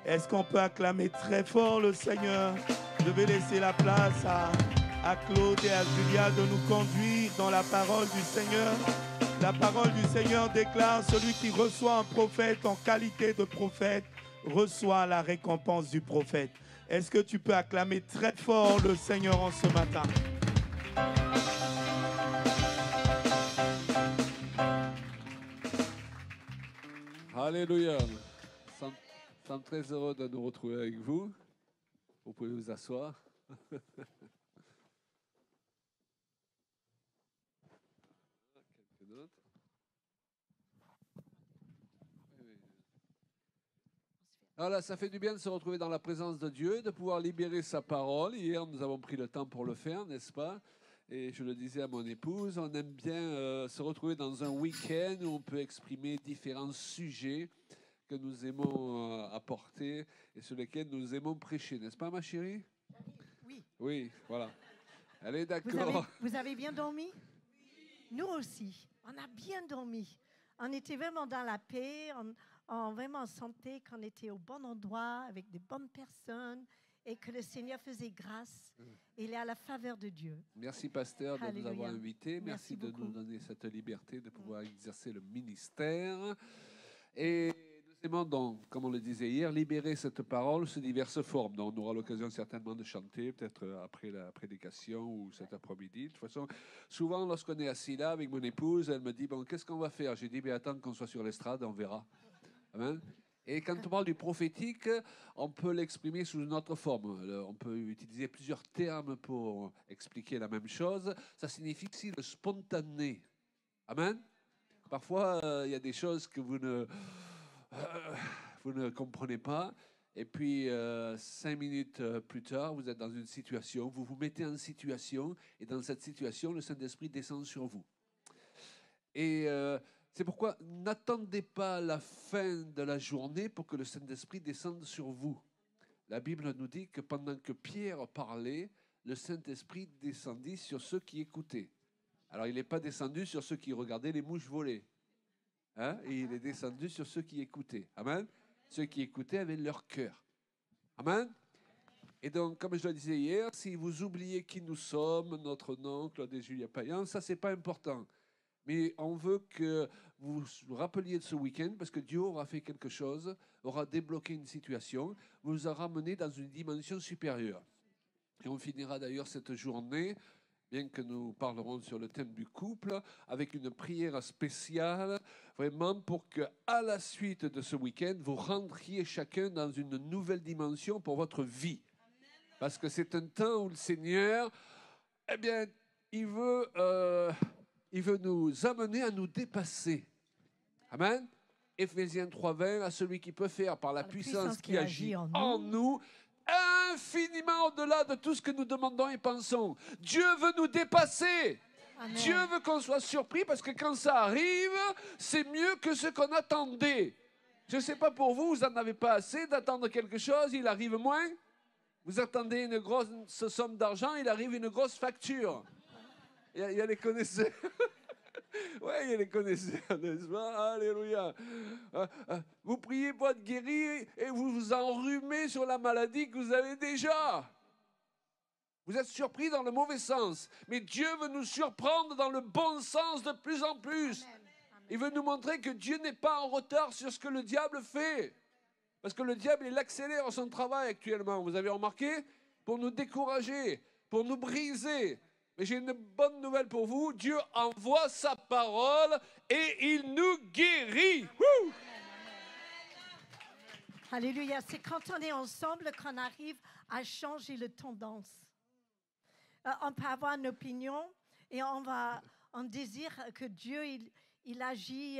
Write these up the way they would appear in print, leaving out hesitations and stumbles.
Est-ce qu'on peut acclamer très fort le Seigneur? Je vais laisser la place à Claude et à Julia de nous conduire dans la parole du Seigneur. La parole du Seigneur déclare: celui qui reçoit un prophète en qualité de prophète reçoit la récompense du prophète. Est-ce que tu peux acclamer très fort le Seigneur en ce matin? Alléluia. Nous sommes très heureux de nous retrouver avec vous. Vous pouvez vous asseoir. Quelques d'autres. Voilà, ça fait du bien de se retrouver dans la présence de Dieu, de pouvoir libérer sa parole. Hier, nous avons pris le temps pour le faire, n'est-ce pas? Et je le disais à mon épouse, on aime bien se retrouver dans un week-end où on peut exprimer différents sujets que nous aimons apporter et sur lesquels nous aimons prêcher, n'est-ce pas, ma chérie? Oui. Oui, voilà. Elle est d'accord. Vous avez bien dormi? Nous aussi. On a bien dormi. On était vraiment dans la paix. On vraiment sentait qu'on était au bon endroit avec de bonnes personnes et que le Seigneur faisait grâce. Il est à la faveur de Dieu. Merci, pasteur, de Alléluia. nous avoir invités. Merci de nous donner cette liberté de pouvoir exercer le ministère. Et nous aimons donc, comme on le disait hier, libérer cette parole sous diverses formes. Donc, on aura l'occasion certainement de chanter, peut-être après la prédication ou cet après-midi. De toute façon, souvent, lorsqu'on est assis là avec mon épouse, elle me dit, bon, qu'est-ce qu'on va faire? J'ai dit, bien, attends qu'on soit sur l'estrade, on verra. Amen. Et quand on parle du prophétique, on peut l'exprimer sous une autre forme. On peut utiliser plusieurs termes pour expliquer la même chose. Ça signifie aussi le spontané. Amen. Parfois, il y a des choses que vous ne comprenez pas. Et puis, 5 minutes plus tard, vous êtes dans une situation, vous vous mettez en situation, et dans cette situation, le Saint-Esprit descend sur vous. Et c'est pourquoi n'attendez pas la fin de la journée pour que le Saint-Esprit descende sur vous. La Bible nous dit que pendant que Pierre parlait, le Saint-Esprit descendit sur ceux qui écoutaient. Alors, il n'est pas descendu sur ceux qui regardaient les mouches voler. Hein? Et il est descendu sur ceux qui écoutaient. Amen. Ceux qui écoutaient avaient leur cœur. Amen. Et donc, comme je le disais hier, si vous oubliez qui nous sommes, notre nom, Claude et Julia Payan, ça, c'est pas important. Mais on veut que vous vous rappeliez de ce week-end parce que Dieu aura fait quelque chose, aura débloqué une situation, vous a ramené dans une dimension supérieure. Et on finira d'ailleurs cette journée, bien que nous parlerons sur le thème du couple, avec une prière spéciale, vraiment pour que, à la suite de ce week-end, vous rentriez chacun dans une nouvelle dimension pour votre vie. Parce que c'est un temps où le Seigneur, eh bien, il veut nous amener à nous dépasser. Amen. Éphésiens 3:20, à celui qui peut faire par la puissance qui agit en nous, infiniment au-delà de tout ce que nous demandons et pensons. Dieu veut nous dépasser. Amen. Dieu veut qu'on soit surpris parce que quand ça arrive, c'est mieux que ce qu'on attendait. Je ne sais pas pour vous, vous n'en avez pas assez d'attendre quelque chose, il arrive moins. Vous attendez une grosse somme d'argent, il arrive une grosse facture. Il y a les connaisseurs. Oui, il y a les connaisseurs, n'est-ce pas? Alléluia. Vous priez pour être guéri et vous vous enrhumez sur la maladie que vous avez déjà. Vous êtes surpris dans le mauvais sens. Mais Dieu veut nous surprendre dans le bon sens de plus en plus. Amen. Amen. Il veut nous montrer que Dieu n'est pas en retard sur ce que le diable fait. Parce que le diable, il accélère son travail actuellement. Vous avez remarqué? Pour nous décourager, pour nous briser. Mais j'ai une bonne nouvelle pour vous. Dieu envoie sa parole et il nous guérit. Woo! Alléluia. C'est quand on est ensemble qu'on arrive à changer la tendance. On peut avoir une opinion et on désire que Dieu il agit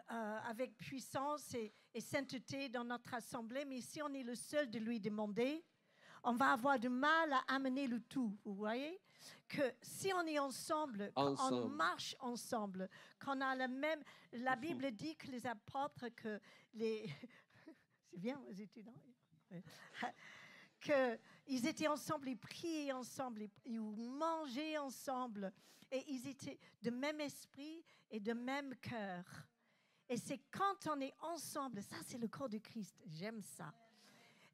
avec puissance et sainteté dans notre assemblée. Mais si on est le seul de lui demander, on va avoir du mal à amener le tout. Vous voyez? Que si on est ensemble, on marche ensemble, qu'on a le même... La Bible dit que les apôtres, que les... C'est bien, les étudiants. Qu'ils étaient ensemble, ils priaient ensemble, ils mangeaient ensemble. Et ils étaient de même esprit et de même cœur. Et c'est quand on est ensemble, ça c'est le corps de Christ, j'aime ça.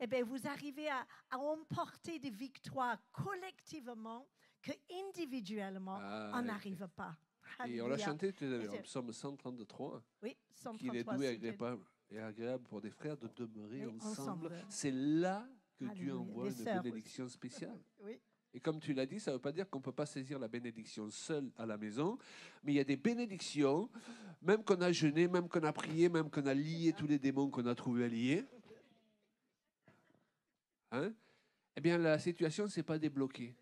eh bien, vous arrivez à emporter des victoires collectivement que individuellement, on n'arrive pas. Et on l'a Alléluia. chanté tout à l'heure, en psaume 133, Oui, qu'il est 133, doux et c'était- agréable pour des frères de demeurer Oui, ensemble. ensemble. C'est là que Dieu Alléluia. envoie Les une sœurs bénédiction spéciale. Oui. Et comme tu l'as dit, ça ne veut pas dire qu'on ne peut pas saisir la bénédiction seul à la maison, mais il y a des bénédictions, même qu'on a jeûné, même qu'on a prié, même qu'on a lié tous les démons qu'on a trouvés à lier. Hein? Eh bien, la situation ne s'est pas débloquée.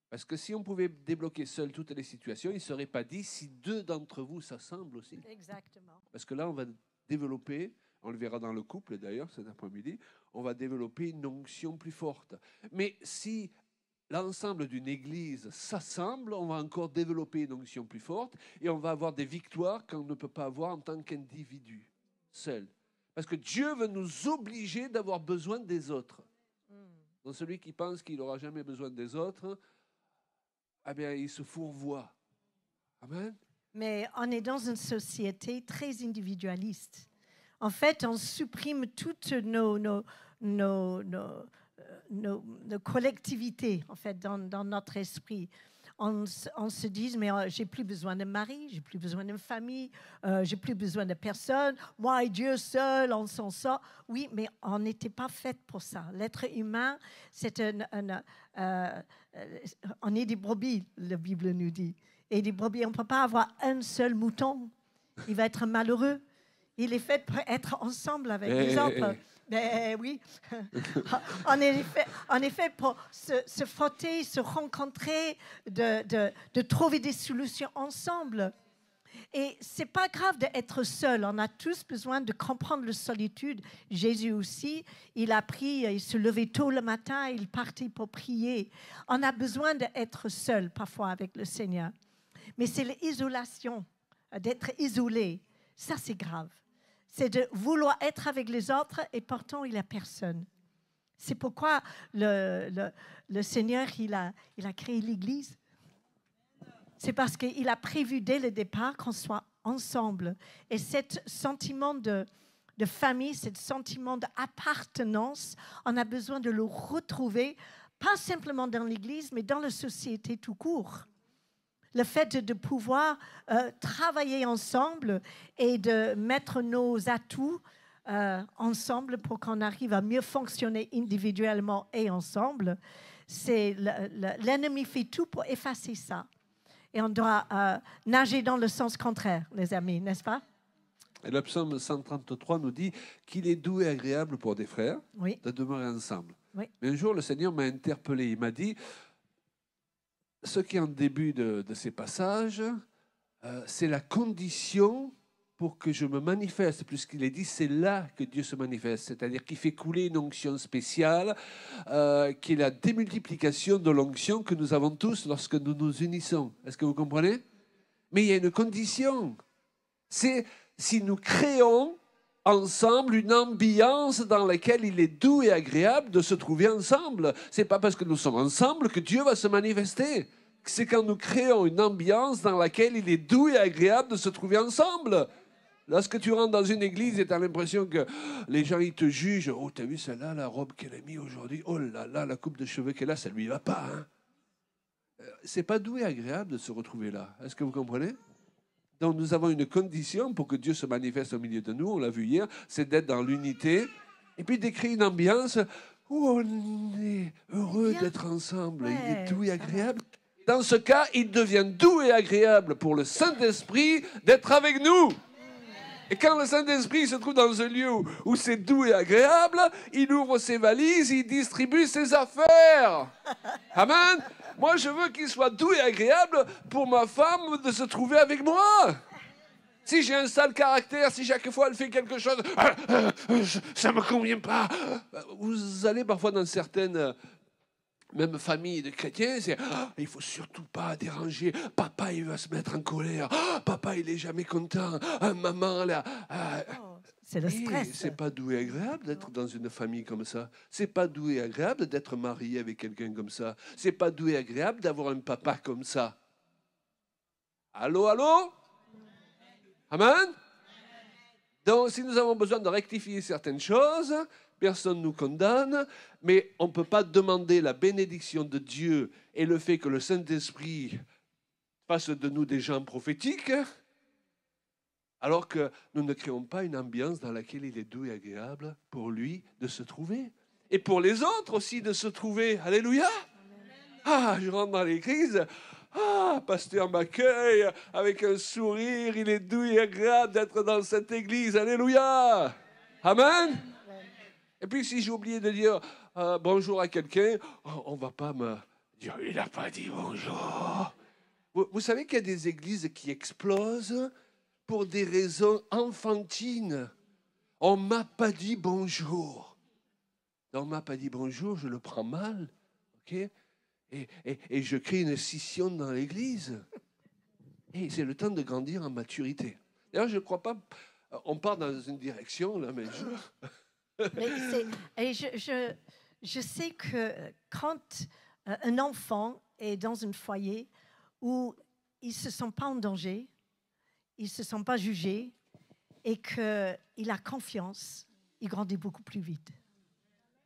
Parce que si on pouvait débloquer seul toutes les situations, il ne serait pas dit si deux d'entre vous s'assemblent aussi. Exactement. Parce que là, on va développer, on le verra dans le couple d'ailleurs cet après-midi, on va développer une onction plus forte. Mais si l'ensemble d'une église s'assemble, on va encore développer une onction plus forte et on va avoir des victoires qu'on ne peut pas avoir en tant qu'individu, seul. Parce que Dieu veut nous obliger d'avoir besoin des autres. Donc celui qui pense qu'il n'aura jamais besoin des autres, eh bien, il se fourvoie. Amen. Mais on est dans une société très individualiste. En fait, on supprime toutes nos collectivités en fait, dans notre esprit. On se dit, mais j'ai plus besoin de mari, j'ai plus besoin de famille, j'ai plus besoin de personne. Moi et Dieu seul, on s'en sort. Oui, mais on n'était pas fait pour ça. L'être humain, c'est on est des brebis, la Bible nous dit. Et des brebis, on ne peut pas avoir un seul mouton. Il va être malheureux. Il est fait pour être ensemble avec les autres. Ben oui, on est fait pour se frotter, se rencontrer, de trouver des solutions ensemble. Et c'est pas grave d'être seul. On a tous besoin de comprendre la solitude. Jésus aussi, il se levait tôt le matin, il partait pour prier. On a besoin d'être seul parfois avec le Seigneur. Mais c'est l'isolation, d'être isolé. Ça, c'est grave. C'est de vouloir être avec les autres et pourtant, il n'y a personne. C'est pourquoi le Seigneur, il a créé l'Église. C'est parce qu'il a prévu dès le départ qu'on soit ensemble. Et ce sentiment de famille, ce sentiment d'appartenance, on a besoin de le retrouver, pas simplement dans l'Église, mais dans la société tout court. Le fait de pouvoir travailler ensemble et de mettre nos atouts ensemble pour qu'on arrive à mieux fonctionner individuellement et ensemble, l'ennemi fait tout pour effacer ça. Et on doit nager dans le sens contraire, les amis, n'est-ce pas? Et le psaume 133 nous dit qu'il est doux et agréable pour des frères Oui. de demeurer ensemble. Oui. Mais un jour, le Seigneur m'a interpellé. Il m'a dit, ce qui est en début de ces passages, c'est la condition pour que je me manifeste. Puisqu'il est dit, c'est là que Dieu se manifeste. C'est-à-dire qu'il fait couler une onction spéciale, qui est la démultiplication de l'onction que nous avons tous lorsque nous nous unissons. Est-ce que vous comprenez? Mais il y a une condition. C'est si nous créons ensemble une ambiance dans laquelle il est doux et agréable de se trouver ensemble. C'est pas parce que nous sommes ensemble que Dieu va se manifester. C'est quand nous créons une ambiance dans laquelle il est doux et agréable de se trouver ensemble. Lorsque tu rentres dans une église et tu as l'impression que les gens ils te jugent, oh t'as vu celle-là, la robe qu'elle a mis aujourd'hui, oh là là, la coupe de cheveux qu'elle a, ça lui va pas. Hein? C'est pas doux et agréable de se retrouver là. Est-ce que vous comprenez? Donc nous avons une condition pour que Dieu se manifeste au milieu de nous, on l'a vu hier, c'est d'être dans l'unité et puis d'écrire une ambiance où on est heureux d'être ensemble, il est doux et agréable. Dans ce cas, il devient doux et agréable pour le Saint-Esprit d'être avec nous. Et quand le Saint-Esprit se trouve dans un lieu où c'est doux et agréable, il ouvre ses valises, il distribue ses affaires. Amen. Moi, je veux qu'il soit doux et agréable pour ma femme de se trouver avec moi. Si j'ai un sale caractère, si chaque fois elle fait quelque chose, ça ne me convient pas. Vous allez parfois dans certaines même familles de chrétiens, c'est il ne faut surtout pas déranger. Papa, il va se mettre en colère. Papa, il n'est jamais content. Maman, là. C'est le stress. C'est pas doux et agréable d'être dans une famille comme ça. C'est pas doux et agréable d'être marié avec quelqu'un comme ça. C'est pas doux et agréable d'avoir un papa comme ça. Allô, allô? Amen? Donc, si nous avons besoin de rectifier certaines choses, personne ne nous condamne, mais on ne peut pas demander la bénédiction de Dieu et le fait que le Saint-Esprit fasse de nous des gens prophétiques, alors que nous ne créons pas une ambiance dans laquelle il est doux et agréable pour lui de se trouver. Et pour les autres aussi de se trouver. Alléluia. Ah, je rentre dans l'église. Ah, pasteur m'accueille avec un sourire. Il est doux et agréable d'être dans cette église. Alléluia. Amen. Et puis si j'ai oublié de dire bonjour à quelqu'un, on ne va pas me dire, il n'a pas dit bonjour. Vous savez qu'il y a des églises qui explosent pour des raisons enfantines. On ne m'a pas dit bonjour. On ne m'a pas dit bonjour, je le prends mal. Ok? Et je crée une scission dans l'église. Et c'est le temps de grandir en maturité. D'ailleurs, je ne crois pas... On part dans une direction, là, mais je sais que quand un enfant est dans un foyer où il ne se sent pas en danger, il ne se sent pas jugé et qu'il a confiance, il grandit beaucoup plus vite.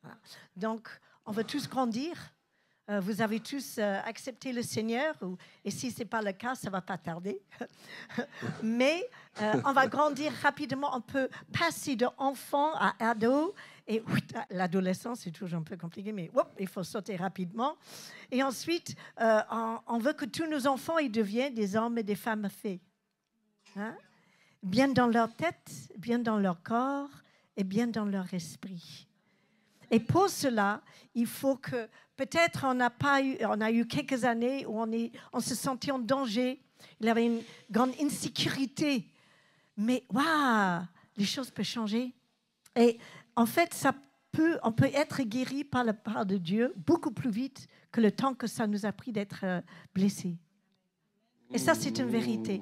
Voilà. Donc, on va tous grandir. Vous avez tous accepté le Seigneur, et si ce n'est pas le cas, ça ne va pas tarder. Mais on va grandir rapidement, on peut passer d'enfant à ado, et l'adolescence, c'est toujours un peu compliqué, mais il faut sauter rapidement. Et ensuite, on veut que tous nos enfants ils deviennent des hommes et des femmes faits. Hein? Bien dans leur tête, bien dans leur corps, et bien dans leur esprit. Et pour cela, il faut que, peut-être on a eu quelques années où on se sentait en danger, il y avait une grande insécurité, mais waouh, les choses peuvent changer. Et en fait, on peut être guéri par la part de Dieu beaucoup plus vite que le temps que ça nous a pris d'être blessés. Et ça, c'est une vérité.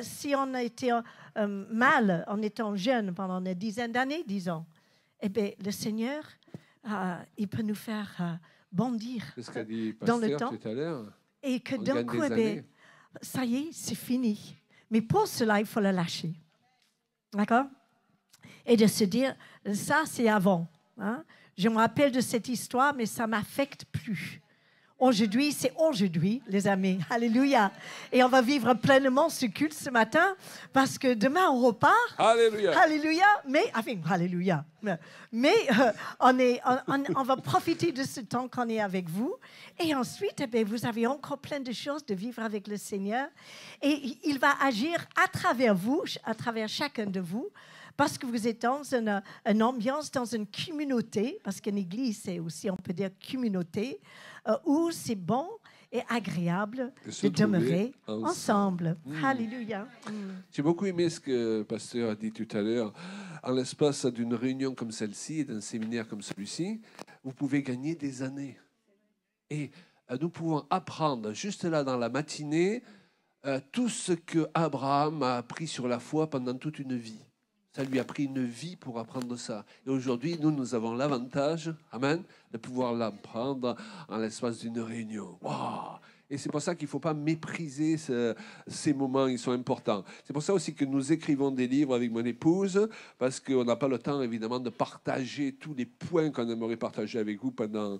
Si on a été mal en étant jeune pendant une dizaine d'années, disons, eh bien, le Seigneur... il peut nous faire bondir dans le temps tout à l'heure. Et que d'un coup, ça y est, c'est fini. Mais pour cela, il faut le lâcher. D'accord? Et de se dire, ça, c'est avant. Hein? Je me rappelle de cette histoire, mais ça ne m'affecte plus. Aujourd'hui, c'est aujourd'hui, les amis. Alléluia. Et on va vivre pleinement ce culte ce matin parce que demain, on repart. Alléluia. Alléluia. Mais, alléluia. Mais on va profiter de ce temps qu'on est avec vous. Et ensuite, vous avez encore plein de choses de vivre avec le Seigneur. Et il va agir à travers vous, à travers chacun de vous. Parce que vous êtes dans une ambiance, dans une communauté, parce qu'une église, c'est aussi, on peut dire, communauté, où c'est bon et agréable de demeurer ensemble. Alléluia. J'ai beaucoup aimé ce que le pasteur a dit tout à l'heure. En l'espace d'une réunion comme celle-ci et d'un séminaire comme celui-ci, vous pouvez gagner des années. Et nous pouvons apprendre, juste là dans la matinée, tout ce que Abraham a appris sur la foi pendant toute une vie. Ça lui a pris une vie pour apprendre ça. Et aujourd'hui, nous avons l'avantage, amen, de pouvoir l'apprendre en l'espace d'une réunion. Wow! Et c'est pour ça qu'il ne faut pas mépriser ces moments, ils sont importants. C'est pour ça aussi que nous écrivons des livres avec mon épouse, parce qu'on n'a pas le temps, évidemment, de partager tous les points qu'on aimerait partager avec vous pendant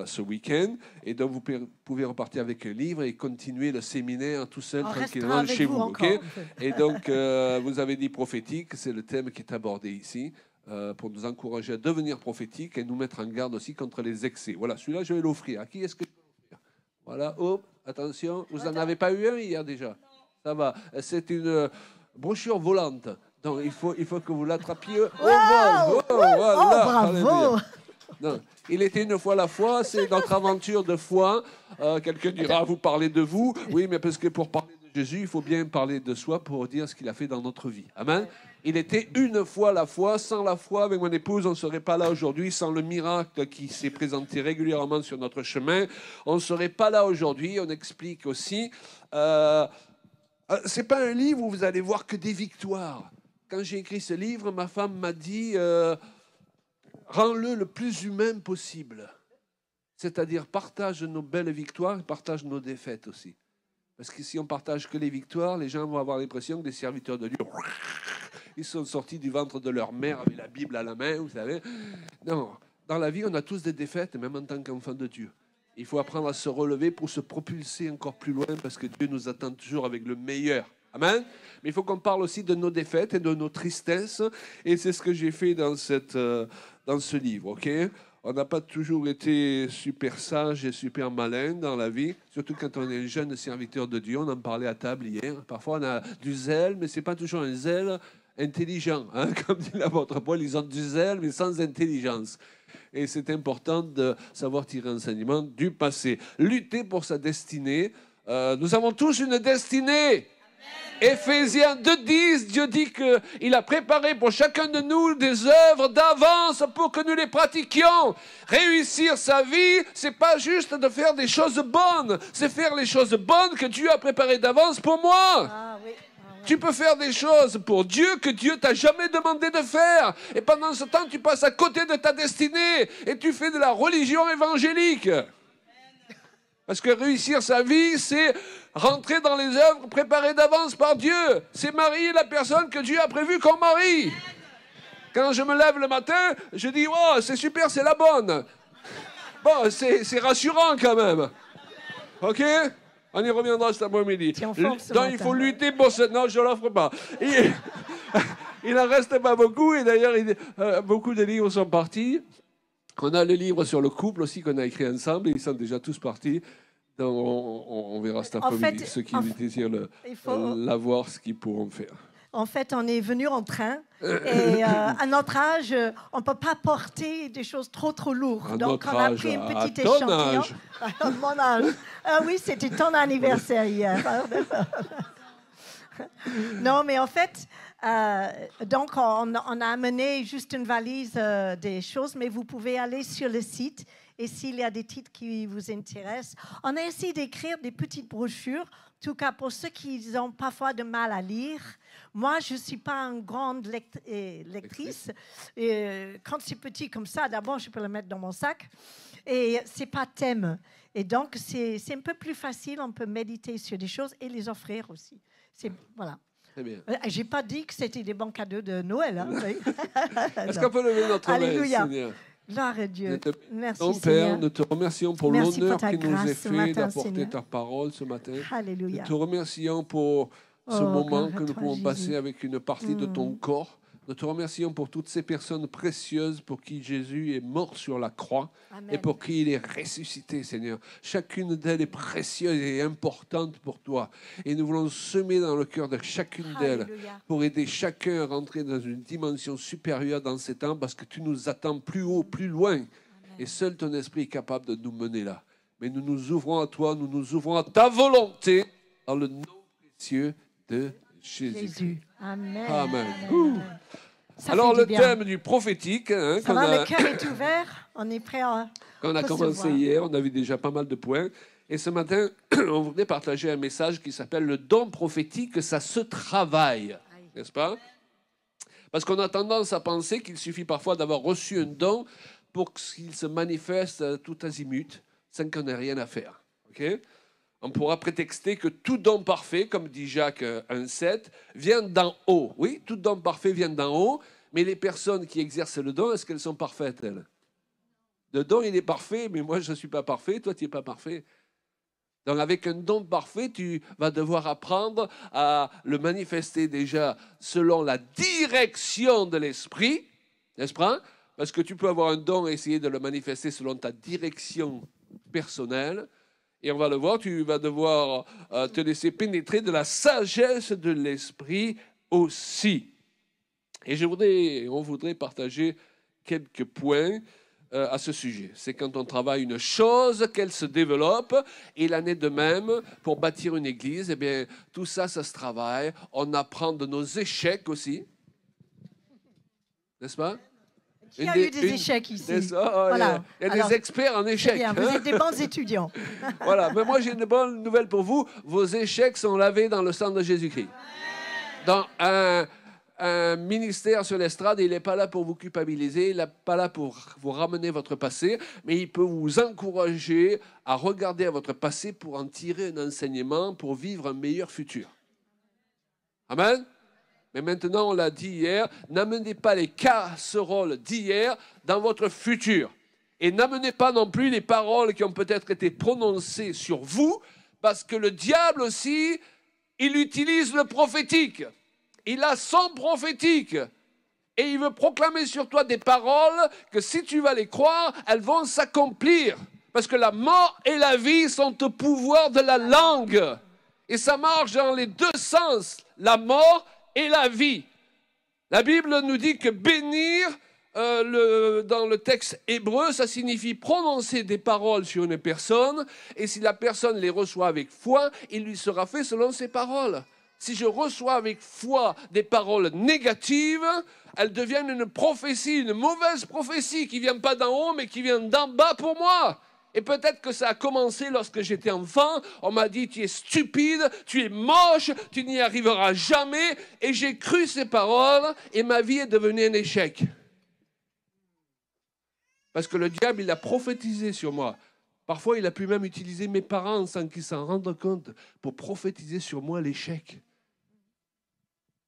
ce week-end. Et donc, vous pouvez repartir avec un livre et continuer le séminaire tout seul, tranquillement, chez vous. Okay? Et donc, vous avez dit prophétique, c'est le thème qui est abordé ici, pour nous encourager à devenir prophétique et nous mettre en garde aussi contre les excès. Voilà, celui-là, je vais l'offrir. À qui est-ce que je vais l'offrir? Voilà, oh, attention, vous n'en avez pas eu un hier déjà? Non. Ça va. C'est une brochure volante. Donc, il faut que vous l'attrapiez au vol. Voilà. Bravo! Non. Il était une fois la foi, c'est notre aventure de foi. Quelqu'un dira, vous parlez de vous. Oui, mais parce que pour parler de Jésus, il faut bien parler de soi pour dire ce qu'il a fait dans notre vie. Amen. Il était une fois la foi. Sans la foi, avec mon épouse, on ne serait pas là aujourd'hui. Sans le miracle qui s'est présenté régulièrement sur notre chemin, on ne serait pas là aujourd'hui. On explique aussi. Ce n'est pas un livre où vous allez voir que des victoires. Quand j'ai écrit ce livre, ma femme m'a dit... rends-le le plus humain possible. C'est-à-dire, partage nos belles victoires et partage nos défaites aussi. Parce que si on partage que les victoires, les gens vont avoir l'impression que des serviteurs de Dieu, ils sont sortis du ventre de leur mère avec la Bible à la main, vous savez. Non, dans la vie, on a tous des défaites, même en tant qu'enfant de Dieu. Il faut apprendre à se relever pour se propulser encore plus loin parce que Dieu nous attend toujours avec le meilleur. Amen. Mais il faut qu'on parle aussi de nos défaites et de nos tristesses. Et c'est ce que j'ai fait dans ce livre. Ok. On n'a pas toujours été super sage et super malin dans la vie, surtout quand on est un jeune serviteur de Dieu. On en parlait à table hier. Parfois, on a du zèle, mais ce n'est pas toujours un zèle intelligent. Hein. Comme dit l'apôtre Paul, ils ont du zèle, mais sans intelligence. Et c'est important de savoir tirer enseignement du passé. Lutter pour sa destinée. Nous avons tous une destinée. Éphésiens 2:10, Dieu dit qu'il a préparé pour chacun de nous des œuvres d'avance pour que nous les pratiquions. Réussir sa vie, c'est pas juste de faire des choses bonnes, c'est faire les choses bonnes que Dieu a préparées d'avance pour moi. Ah oui. Tu peux faire des choses pour Dieu que Dieu t'a jamais demandé de faire. Et pendant ce temps, tu passes à côté de ta destinée et tu fais de la religion évangélique. Parce que réussir sa vie, c'est rentrer dans les œuvres préparées d'avance par Dieu. C'est marier la personne que Dieu a prévue comme mari. Quand je me lève le matin, je dis « Oh, c'est super, c'est la bonne ». Bon, c'est rassurant quand même. OK? On y reviendra cet après-midi. Donc, il faut lutter pour ce... Non, je ne l'offre pas. Il n'en reste pas beaucoup. Et d'ailleurs, beaucoup de livres sont partis. On a le livre sur le couple aussi qu'on a écrit ensemble. Ils sont déjà tous partis. Donc, on verra cet après-midi ceux qui désirent l'avoir, ce qu'ils pourront faire. En fait, on est venu en train et à notre âge, on ne peut pas porter des choses trop lourdes. Donc, on a pris une petite échantillon. À mon âge. Ah oui, c'était ton anniversaire hier. Non, mais en fait, donc on a amené juste une valise des choses, mais vous pouvez aller sur le site et s'il y a des titres qui vous intéressent. On a essayé d'écrire des petites brochures, en tout cas pour ceux qui ont parfois de mal à lire. Moi, je ne suis pas une grande lectrice. Quand c'est petit comme ça, d'abord, je peux le mettre dans mon sac. Et ce n'est pas thème. Et donc, c'est un peu plus facile. On peut méditer sur des choses et les offrir aussi. Voilà. Très bien. Je n'ai pas dit que c'était des bons cadeaux de Noël. Hein. Est-ce qu'on peut lever notre main, Seigneur? Gloire à Dieu. Merci, Mon Père, nous te remercions pour l'honneur qui nous est fait d'apporter ta parole ce matin. Alléluia. Nous te remercions pour ce moment que nous pouvons passer avec une partie de ton corps. Nous te remercions pour toutes ces personnes précieuses pour qui Jésus est mort sur la croix. Amen. Et pour qui il est ressuscité, Seigneur. Chacune d'elles est précieuse et importante pour toi. Et nous voulons semer dans le cœur de chacune d'elles pour aider chacun à rentrer dans une dimension supérieure dans ces temps parce que tu nous attends plus haut, plus loin. Amen. Et seul ton esprit est capable de nous mener là. Mais nous nous ouvrons à toi, nous nous ouvrons à ta volonté dans le nom précieux de Jésus. Amen. Amen. Alors, le thème du prophétique. Hein, le cœur est ouvert. On est prêt à. Qu'on a commencé hier, on avait déjà pas mal de points. Et ce matin, on voudrait partager un message qui s'appelle le don prophétique, ça se travaille. N'est-ce pas? Parce qu'on a tendance à penser qu'il suffit parfois d'avoir reçu un don pour qu'il se manifeste tout azimut, sans qu'on ait rien à faire. OK? On pourra prétexter que tout don parfait, comme dit Jacques 1,7, vient d'en haut. Oui, tout don parfait vient d'en haut, mais les personnes qui exercent le don, est-ce qu'elles sont parfaites, elles? Le don, il est parfait, mais moi, je ne suis pas parfait, toi, tu n'es pas parfait. Donc, avec un don parfait, tu vas devoir apprendre à le manifester déjà selon la direction de l'esprit, n'est-ce pas? Parce que tu peux avoir un don et essayer de le manifester selon ta direction personnelle. Et on va le voir, tu vas devoir te laisser pénétrer de la sagesse de l'esprit aussi. Et on voudrait partager quelques points à ce sujet. C'est quand on travaille une chose qu'elle se développe, et l'année de même, pour bâtir une église, eh bien, tout ça, ça se travaille. On apprend de nos échecs aussi. N'est-ce pas? Il y a eu des échecs ici. Voilà. Il y a des experts en échecs. Bien, vous êtes des bons étudiants. Voilà, mais moi j'ai une bonne nouvelle pour vous. Vos échecs sont lavés dans le sang de Jésus-Christ. Dans un ministère sur l'estrade, il n'est pas là pour vous culpabiliser, il n'est pas là pour vous ramener votre passé, mais il peut vous encourager à regarder à votre passé pour en tirer un enseignement, pour vivre un meilleur futur. Amen. Mais maintenant, on l'a dit hier, n'amenez pas les casseroles d'hier dans votre futur. Et n'amenez pas non plus les paroles qui ont peut-être été prononcées sur vous, parce que le diable aussi, il utilise le prophétique. Il a son prophétique. Et il veut proclamer sur toi des paroles que si tu vas les croire, elles vont s'accomplir. Parce que la mort et la vie sont au pouvoir de la langue. Et ça marche dans les deux sens, la mort et la vie. La Bible nous dit que bénir, dans le texte hébreu, ça signifie prononcer des paroles sur une personne, et si la personne les reçoit avec foi, il lui sera fait selon ses paroles. Si je reçois avec foi des paroles négatives, elles deviennent une prophétie, une mauvaise prophétie qui ne vient pas d'en haut, mais qui vient d'en bas pour moi. Et peut-être que ça a commencé lorsque j'étais enfant. On m'a dit, tu es stupide, tu es moche, tu n'y arriveras jamais. Et j'ai cru ces paroles et ma vie est devenue un échec. Parce que le diable, il a prophétisé sur moi. Parfois, il a pu même utiliser mes parents sans qu'ils s'en rendent compte pour prophétiser sur moi l'échec.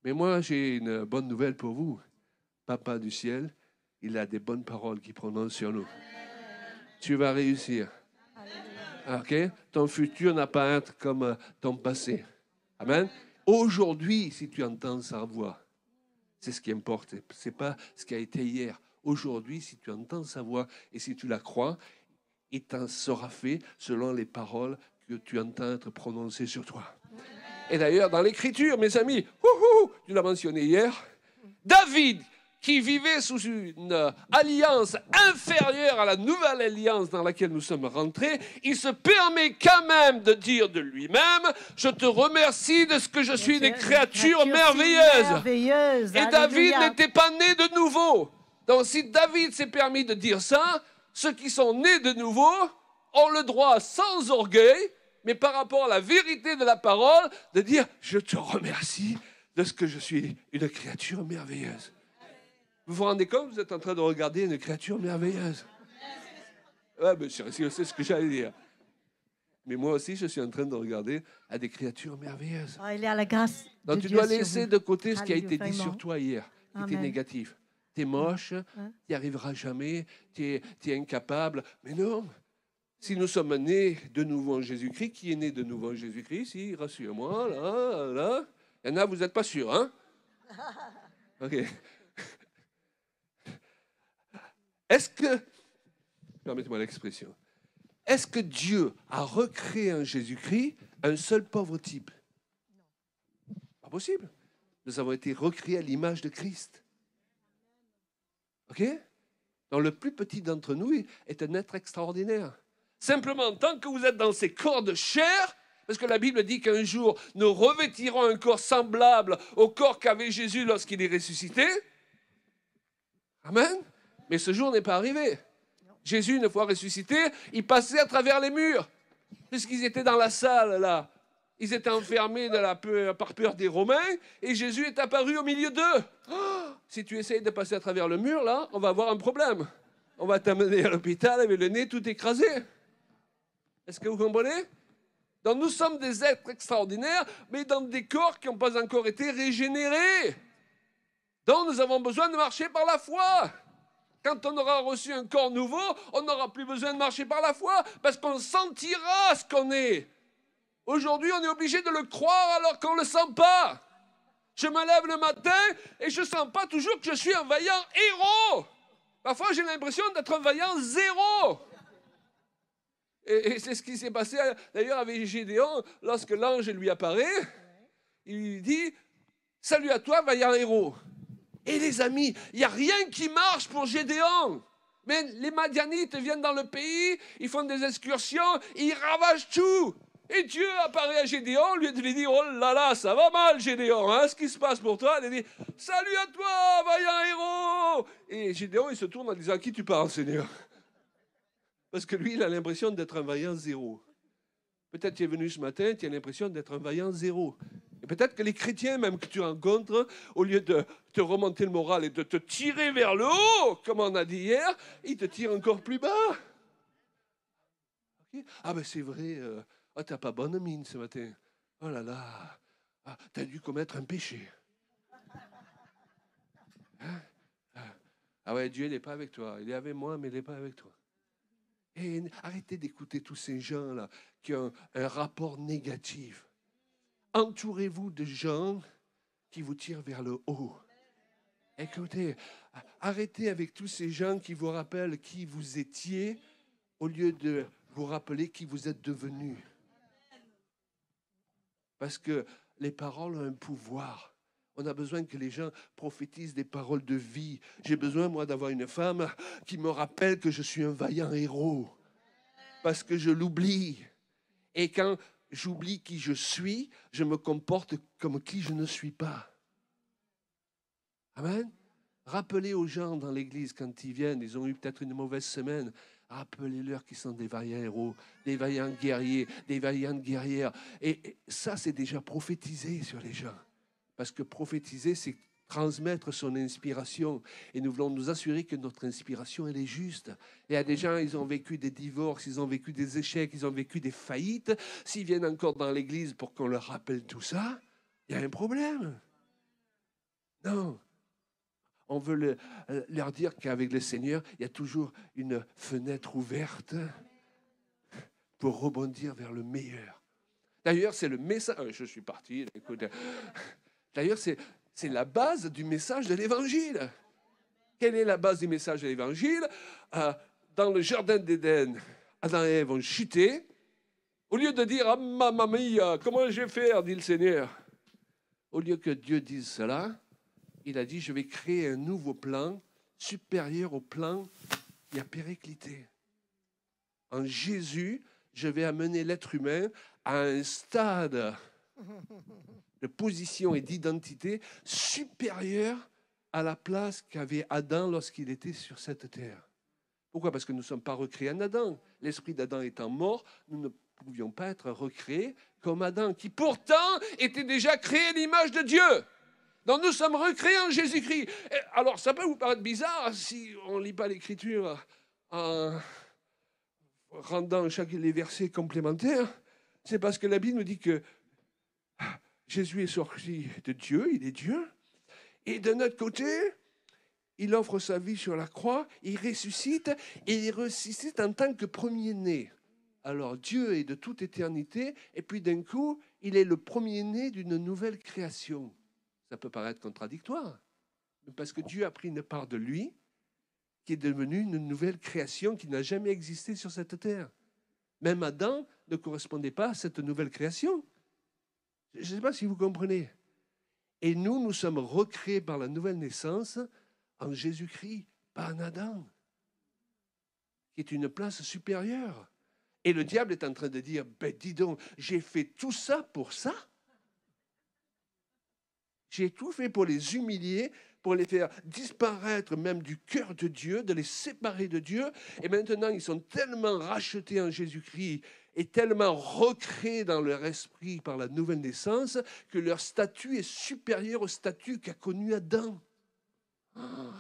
Mais moi, j'ai une bonne nouvelle pour vous. Papa du ciel, il a des bonnes paroles qu'il prononce sur nous. Tu vas réussir. Ok? Ton futur n'a pas à être comme ton passé. Amen. Aujourd'hui, si tu entends sa voix, c'est ce qui importe. Ce n'est pas ce qui a été hier. Aujourd'hui, si tu entends sa voix et si tu la crois, il t'en sera fait selon les paroles que tu entends être prononcées sur toi. Et d'ailleurs, dans l'Écriture, mes amis, tu l'as mentionné hier, David, qui vivait sous une alliance inférieure à la nouvelle alliance dans laquelle nous sommes rentrés, il se permet quand même de dire de lui-même, je te remercie de ce que je suis une créature merveilleuse. Et David n'était pas né de nouveau. Donc si David s'est permis de dire ça, ceux qui sont nés de nouveau ont le droit, sans orgueil, mais par rapport à la vérité de la parole, de dire, je te remercie de ce que je suis une créature merveilleuse. Vous vous rendez compte, vous êtes en train de regarder une créature merveilleuse. Ouais, mais c'est ce que j'allais dire. Mais moi aussi, je suis en train de regarder à des créatures merveilleuses. Oh, il y a la grâce donc tu dois laisser de côté ce qui a été dit sur toi hier, qui était Amen. négatif. Tu es moche, tu n'y arriveras jamais, tu es incapable. Mais non, si nous sommes nés de nouveau en Jésus-Christ, qui est né de nouveau en Jésus-Christ? Si, rassure-moi, là. Il y en a, vous n'êtes pas sûr, hein? Ok. Est-ce que, permettez-moi l'expression, est-ce que Dieu a recréé en Jésus-Christ un seul pauvre type? Pas possible. Nous avons été recréés à l'image de Christ. Ok? Donc le plus petit d'entre nous est un être extraordinaire. Simplement, tant que vous êtes dans ces corps de chair, parce que la Bible dit qu'un jour, nous revêtirons un corps semblable au corps qu'avait Jésus lorsqu'il est ressuscité. Amen. Mais ce jour n'est pas arrivé. Jésus, une fois ressuscité, il passait à travers les murs. Puisqu'ils étaient dans la salle, là. Ils étaient enfermés par peur des Romains, et Jésus est apparu au milieu d'eux. Oh, si tu essayes de passer à travers le mur, là, on va avoir un problème. On va t'amener à l'hôpital avec le nez tout écrasé. Est-ce que vous comprenez? Donc nous sommes des êtres extraordinaires, mais dans des corps qui n'ont pas encore été régénérés. Donc nous avons besoin de marcher par la foi. Quand on aura reçu un corps nouveau, on n'aura plus besoin de marcher par la foi, parce qu'on sentira ce qu'on est. Aujourd'hui, on est obligé de le croire alors qu'on ne le sent pas. Je me lève le matin et je ne sens pas toujours que je suis un vaillant héros. Parfois, j'ai l'impression d'être un vaillant zéro. Et c'est ce qui s'est passé d'ailleurs avec Gédéon, lorsque l'ange lui apparaît. Il lui dit, salut à toi, vaillant héros. Et les amis, il n'y a rien qui marche pour Gédéon. Mais les Madianites viennent dans le pays, ils font des excursions, ils ravagent tout. Et Dieu apparaît à Gédéon, lui dit, oh là là, ça va mal Gédéon, hein, ce qui se passe pour toi. Il dit, salut à toi, vaillant héros. Et Gédéon, il se tourne en disant, à qui tu parles, Seigneur? Parce que lui, il a l'impression d'être un vaillant zéro. Peut-être tu es venu ce matin, tu as l'impression d'être un vaillant zéro. Et peut-être que les chrétiens même que tu rencontres, au lieu de te remonter le moral et de te tirer vers le haut, comme on a dit hier, ils te tirent encore plus bas. Okay? Ah ben c'est vrai, t'as pas bonne mine ce matin. Oh là là, t'as dû commettre un péché. Hein? Ah ouais, Dieu, il n'est pas avec toi. Il est avec moi, mais il n'est pas avec toi. Et arrêtez d'écouter tous ces gens-là qui ont un rapport négatif. Entourez-vous de gens qui vous tirent vers le haut. Écoutez, arrêtez avec tous ces gens qui vous rappellent qui vous étiez au lieu de vous rappeler qui vous êtes devenus. Parce que les paroles ont un pouvoir. On a besoin que les gens prophétisent des paroles de vie. J'ai besoin, moi, d'avoir une femme qui me rappelle que je suis un vaillant héros. Parce que je l'oublie. Et quand j'oublie qui je suis, je me comporte comme qui je ne suis pas. Amen. Rappelez aux gens dans l'église quand ils viennent, ils ont eu peut-être une mauvaise semaine. Rappelez-leur qu'ils sont des vaillants héros, des vaillants guerriers, des vaillantes guerrières. Et ça, c'est déjà prophétisé sur les gens. Parce que prophétiser, c'est transmettre son inspiration. Et nous voulons nous assurer que notre inspiration, elle est juste. Il y a des gens, ils ont vécu des divorces, ils ont vécu des échecs, ils ont vécu des faillites. S'ils viennent encore dans l'église pour qu'on leur rappelle tout ça, il y a un problème. Non. On veut leur dire qu'avec le Seigneur, il y a toujours une fenêtre ouverte pour rebondir vers le meilleur. D'ailleurs, c'est le message... Je suis parti, écoute. D'ailleurs, c'est la base du message de l'Évangile. Quelle est la base du message de l'Évangile? Dans le jardin d'Éden, Adam et Ève ont chuté. Au lieu de dire « Ah, mamma mia, comment je vais faire ?» dit le Seigneur. Au lieu que Dieu dise cela, il a dit, je vais créer un nouveau plan supérieur au plan qui a périclité. En Jésus, je vais amener l'être humain à un stade de position et d'identité supérieur à la place qu'avait Adam lorsqu'il était sur cette terre. Pourquoi? Parce que nous ne sommes pas recréés en Adam. L'esprit d'Adam étant mort, nous ne pouvions pas être recréés comme Adam, qui pourtant était déjà créé à l'image de Dieu. Donc nous sommes recréés en Jésus-Christ. Alors ça peut vous paraître bizarre si on ne lit pas l'Écriture en rendant les versets complémentaires. C'est parce que la Bible nous dit que Jésus est sorti de Dieu, il est Dieu. Et de notre côté, il offre sa vie sur la croix, il ressuscite, et il ressuscite en tant que premier-né. Alors Dieu est de toute éternité, et puis d'un coup, il est le premier-né d'une nouvelle création. Ça peut paraître contradictoire, parce que Dieu a pris une part de lui qui est devenue une nouvelle création qui n'a jamais existé sur cette terre. Même Adam ne correspondait pas à cette nouvelle création. Je ne sais pas si vous comprenez. Et nous, nous sommes recréés par la nouvelle naissance en Jésus-Christ, pas en Adam, qui est une place supérieure. Et le diable est en train de dire, ben dis donc, j'ai fait tout ça pour ça. J'ai tout fait pour les humilier, pour les faire disparaître même du cœur de Dieu, de les séparer de Dieu. Et maintenant, ils sont tellement rachetés en Jésus-Christ et tellement recréés dans leur esprit par la nouvelle naissance que leur statut est supérieur au statut qu'a connu Adam.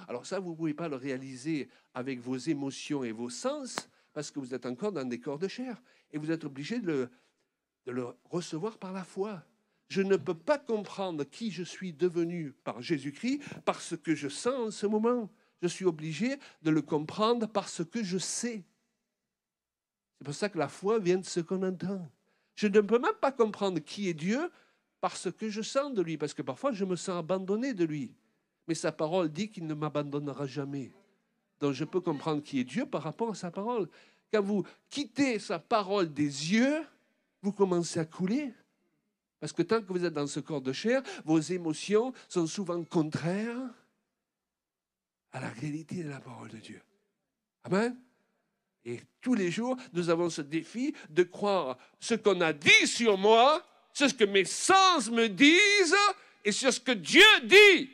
Alors ça, vous ne pouvez pas le réaliser avec vos émotions et vos sens parce que vous êtes encore dans des corps de chair. Et vous êtes obligé de le recevoir par la foi. Je ne peux pas comprendre qui je suis devenu par Jésus-Christ parce que je sens en ce moment. Je suis obligé de le comprendre parce que je sais. C'est pour ça que la foi vient de ce qu'on entend. Je ne peux même pas comprendre qui est Dieu parce que je sens de lui, parce que parfois je me sens abandonné de lui. Mais sa parole dit qu'il ne m'abandonnera jamais. Donc je peux comprendre qui est Dieu par rapport à sa parole. Quand vous quittez sa parole des yeux, vous commencez à couler. Parce que tant que vous êtes dans ce corps de chair, vos émotions sont souvent contraires à la réalité de la parole de Dieu. Amen. Et tous les jours, nous avons ce défi de croire ce qu'on a dit sur moi, ce que mes sens me disent et sur ce que Dieu dit.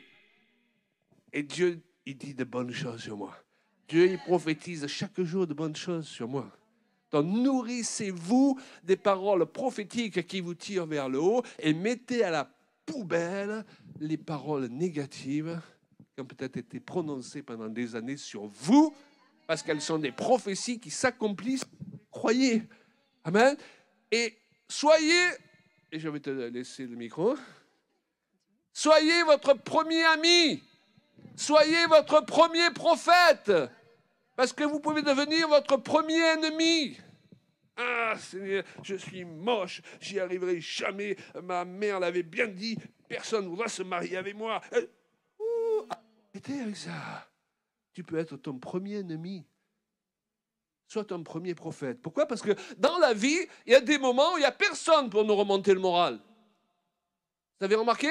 Et Dieu, il dit de bonnes choses sur moi. Dieu, il prophétise chaque jour de bonnes choses sur moi. Donc, nourrissez-vous des paroles prophétiques qui vous tirent vers le haut et mettez à la poubelle les paroles négatives qui ont peut-être été prononcées pendant des années sur vous parce qu'elles sont des prophéties qui s'accomplissent. Croyez. Amen. Et soyez, je vais te laisser le micro, soyez votre premier ami. Soyez votre premier prophète. Parce que vous pouvez devenir votre premier ennemi. Ah, Seigneur, je suis moche, j'y arriverai jamais. Ma mère l'avait bien dit, personne ne voudra se marier avec moi. Arrêtez avec ça. Tu peux être ton premier ennemi. Sois ton premier prophète. Pourquoi? Parce que dans la vie, il y a des moments où il n'y a personne pour nous remonter le moral. Vous avez remarqué?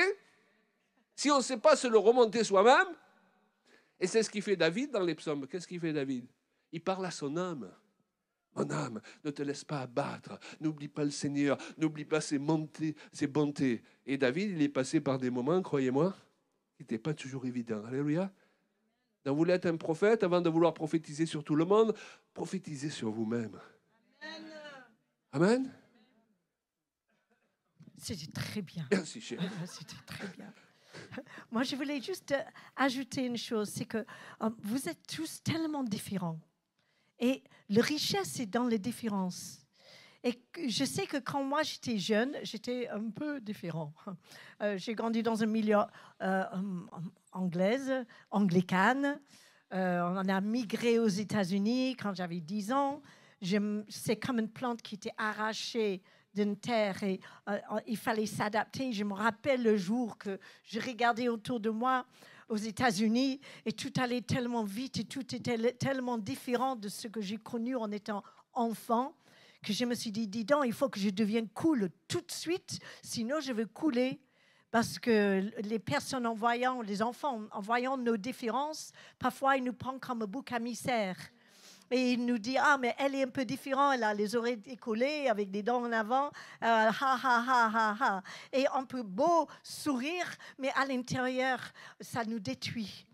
Si on ne sait pas se le remonter soi-même, et c'est ce qu'il fait David dans les psaumes. Qu'est-ce qu'il fait David? Il parle à son âme. Mon âme, ne te laisse pas abattre. N'oublie pas le Seigneur. N'oublie pas ses bontés. Et David, il est passé par des moments, croyez-moi, qui n'étaient pas toujours évidents. Alléluia. Donc, vous voulez être un prophète, avant de vouloir prophétiser sur tout le monde, prophétisez sur vous-même. Amen. C'était très bien. Merci, cher. C'était très bien. Moi, je voulais juste ajouter une chose, c'est que vous êtes tous tellement différents. Et la richesse est dans les différences. Et je sais que quand moi j'étais jeune, j'étais un peu différent. J'ai grandi dans un milieu anglicane. On a migré aux États-Unis quand j'avais 10 ans. C'est comme une plante qui était arrachée d'une terre et il fallait s'adapter. Je me rappelle le jour que je regardais autour de moi aux États-Unis et tout allait tellement vite et tout était tellement différent de ce que j'ai connu en étant enfant que je me suis dit, dis donc, il faut que je devienne cool tout de suite, sinon je vais couler. Parce que les personnes en voyant, les enfants, en voyant nos différences, parfois ils nous prennent comme un bouc émissaire. Et il nous dit, ah, mais elle est un peu différente, elle a les oreilles décollées, avec des dents en avant, ha, ha, ha, ha, ha. Et on peut beau sourire, mais à l'intérieur, ça nous détruit.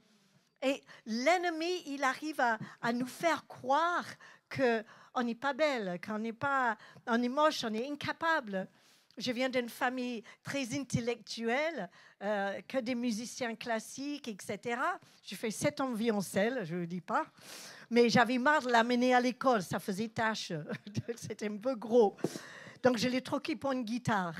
Et l'ennemi, il arrive à nous faire croire qu'on n'est pas belle, on est moche, on est incapable. Je viens d'une famille très intellectuelle, que des musiciens classiques, etc. J'ai fait 7 ans de violoncelle, je ne le dis pas. Mais j'avais marre de l'amener à l'école, ça faisait tâche. C'était un peu gros. Donc, je l'ai troqué pour une guitare.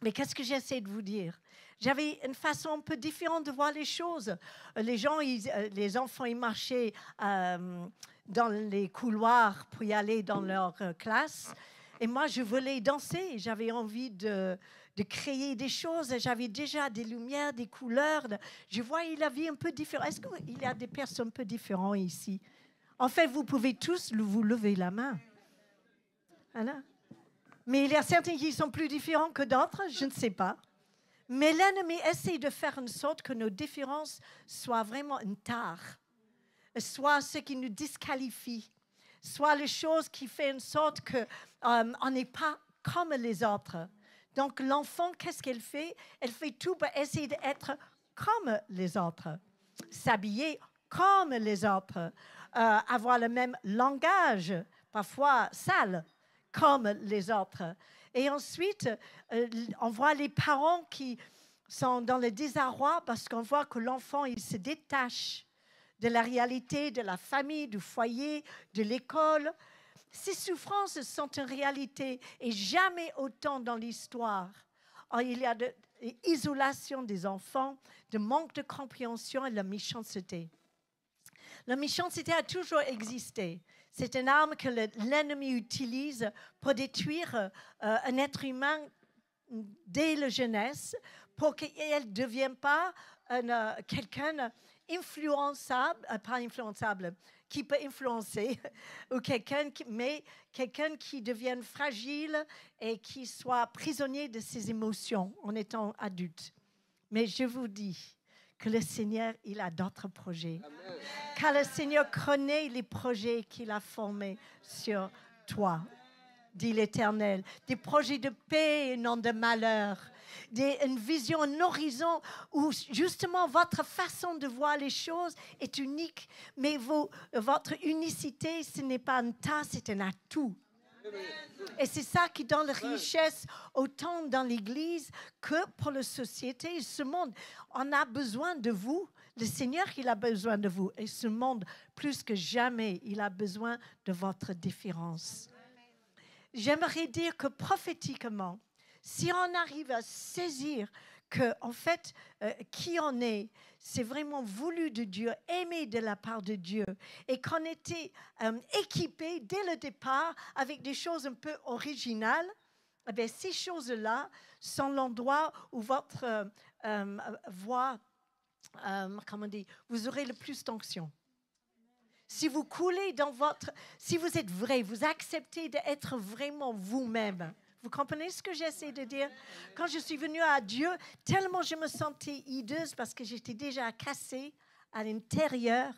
Mais qu'est-ce que j'essaie de vous dire? J'avais une façon un peu différente de voir les choses. Les enfants, ils marchaient dans les couloirs pour y aller dans leur classe. Et moi, je voulais danser. J'avais envie de créer des choses. J'avais déjà des lumières, des couleurs. Je voyais la vie un peu différente. Est-ce qu'il y a des personnes un peu différentes ici? En fait, vous pouvez tous vous lever la main. Voilà. Mais il y a certains qui sont plus différents que d'autres, je ne sais pas. Mais l'ennemi essaie de faire en sorte que nos différences soient vraiment une tare, soit ce qui nous disqualifie, soit les choses qui font en sorte qu'on n'est pas comme les autres. Donc, l'enfant, qu'est-ce qu'elle fait? Elle fait tout pour essayer d'être comme les autres, s'habiller comme les autres, avoir le même langage, parfois sale, comme les autres. Et ensuite, on voit les parents qui sont dans le désarroi parce qu'on voit que l'enfant, il se détache de la réalité, de la famille, du foyer, de l'école. Ces souffrances sont une réalité et jamais autant dans l'histoire. Il y a de l'isolation des enfants, de manque de compréhension et de la méchanceté. La méchanceté a toujours existé. C'est une arme que l'ennemi utilise pour détruire un être humain dès la jeunesse, pour qu'elle ne devienne pas quelqu'un influençable, pas influençable, qui peut influencer, ou mais quelqu'un qui devienne fragile et qui soit prisonnier de ses émotions en étant adulte. Mais je vous dis que le Seigneur, il a d'autres projets. Amen. Car le Seigneur connaît les projets qu'il a formés sur toi, dit l'Éternel. Des projets de paix et non de malheur. Une vision, un horizon où justement votre façon de voir les choses est unique. Mais votre unicité, ce n'est pas un tas, c'est un atout. Et c'est ça qui donne richesse autant dans l'Église que pour la société et ce monde. On a besoin de vous. Le Seigneur, il a besoin de vous. Et ce monde, plus que jamais, il a besoin de votre différence. J'aimerais dire que prophétiquement, si on arrive à saisir que, en fait, qui on est, c'est vraiment voulu de Dieu, aimé de la part de Dieu, et qu'on était équipé dès le départ avec des choses un peu originales, eh bien, ces choses-là sont l'endroit où votre voix, comment dire, vous aurez le plus d'onction. Si vous coulez dans votre... Si vous êtes vrai, vous acceptez d'être vraiment vous-même. Vous comprenez ce que j'essaie de dire? Quand je suis venue à Dieu, tellement je me sentais hideuse parce que j'étais déjà cassée à l'intérieur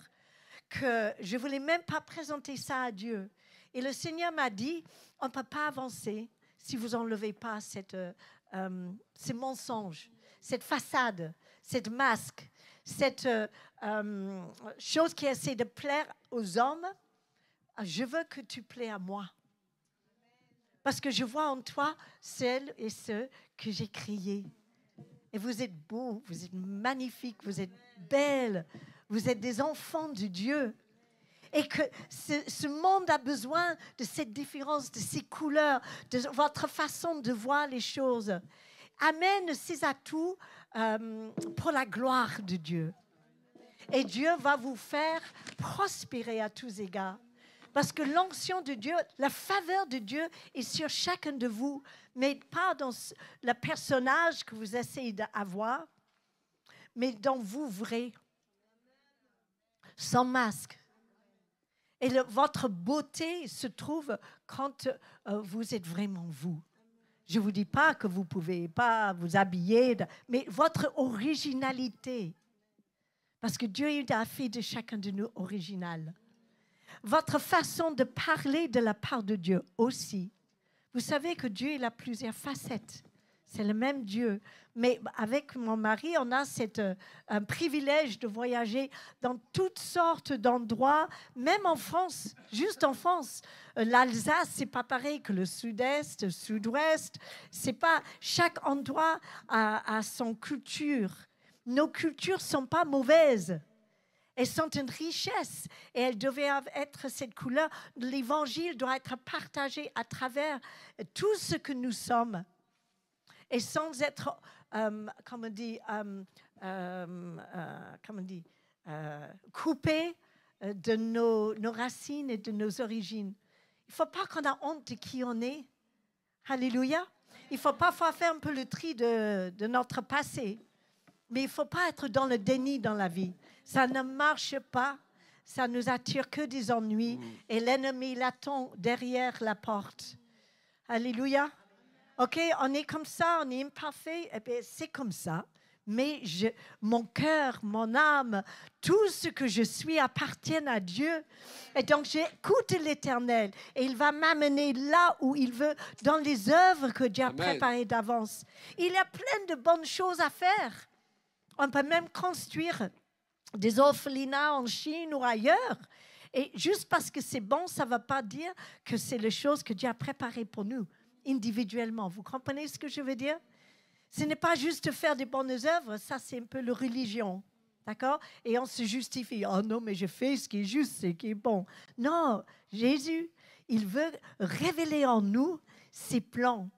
que je ne voulais même pas présenter ça à Dieu. Et le Seigneur m'a dit, on ne peut pas avancer si vous n'enlevez pas ces mensonges, cette façade, cette masque, cette chose qui essaie de plaire aux hommes. Je veux que tu plais à moi. Parce que je vois en toi celles et ceux que j'ai créés. Et vous êtes beaux, vous êtes magnifiques, vous êtes belles, vous êtes des enfants de Dieu. Et que ce monde a besoin de cette différence, de ces couleurs, de votre façon de voir les choses. Amène ces atouts pour la gloire de Dieu. Et Dieu va vous faire prospérer à tous égards. Parce que l'onction de Dieu, la faveur de Dieu est sur chacun de vous, mais pas dans le personnage que vous essayez d'avoir, mais dans vous vrai, sans masque. Et votre beauté se trouve quand vous êtes vraiment vous. Je ne vous dis pas que vous ne pouvez pas vous habiller, mais votre originalité. Parce que Dieu a fait de chacun de nous original. Votre façon de parler de la part de Dieu aussi. Vous savez que Dieu, il a plusieurs facettes. C'est le même Dieu. Mais avec mon mari, on a un privilège de voyager dans toutes sortes d'endroits, même en France, juste en France. L'Alsace, c'est pas pareil que le sud-est, le sud-ouest. C'est pas, chaque endroit a son culture. Nos cultures sont pas mauvaises. Elles sont une richesse et elles devaient être cette couleur. L'évangile doit être partagé à travers tout ce que nous sommes. Et sans être, coupé de nos racines et de nos origines. Il ne faut pas qu'on ait honte de qui on est. Alléluia. Il ne faut pas faire un peu le tri de notre passé. Mais il ne faut pas être dans le déni dans la vie. Ça ne marche pas. Ça nous attire que des ennuis. Et l'ennemi l'attend derrière la porte. Alléluia. OK, on est comme ça, on est imparfait. Eh bien, c'est comme ça. Mais mon cœur, mon âme, tout ce que je suis appartient à Dieu. Et donc, j'écoute l'Éternel. Et il va m'amener là où il veut, dans les œuvres que Dieu a préparées d'avance. Il y a plein de bonnes choses à faire. On peut même construire des orphelinats en Chine ou ailleurs. Et juste parce que c'est bon, ça ne va pas dire que c'est les choses que Dieu a préparées pour nous, individuellement. Vous comprenez ce que je veux dire? Ce n'est pas juste faire des bonnes œuvres, ça c'est un peu la religion. D'accord? Et on se justifie. Oh non, mais je fais ce qui est juste, ce qui est bon. Non, Jésus, il veut révéler en nous ses plans.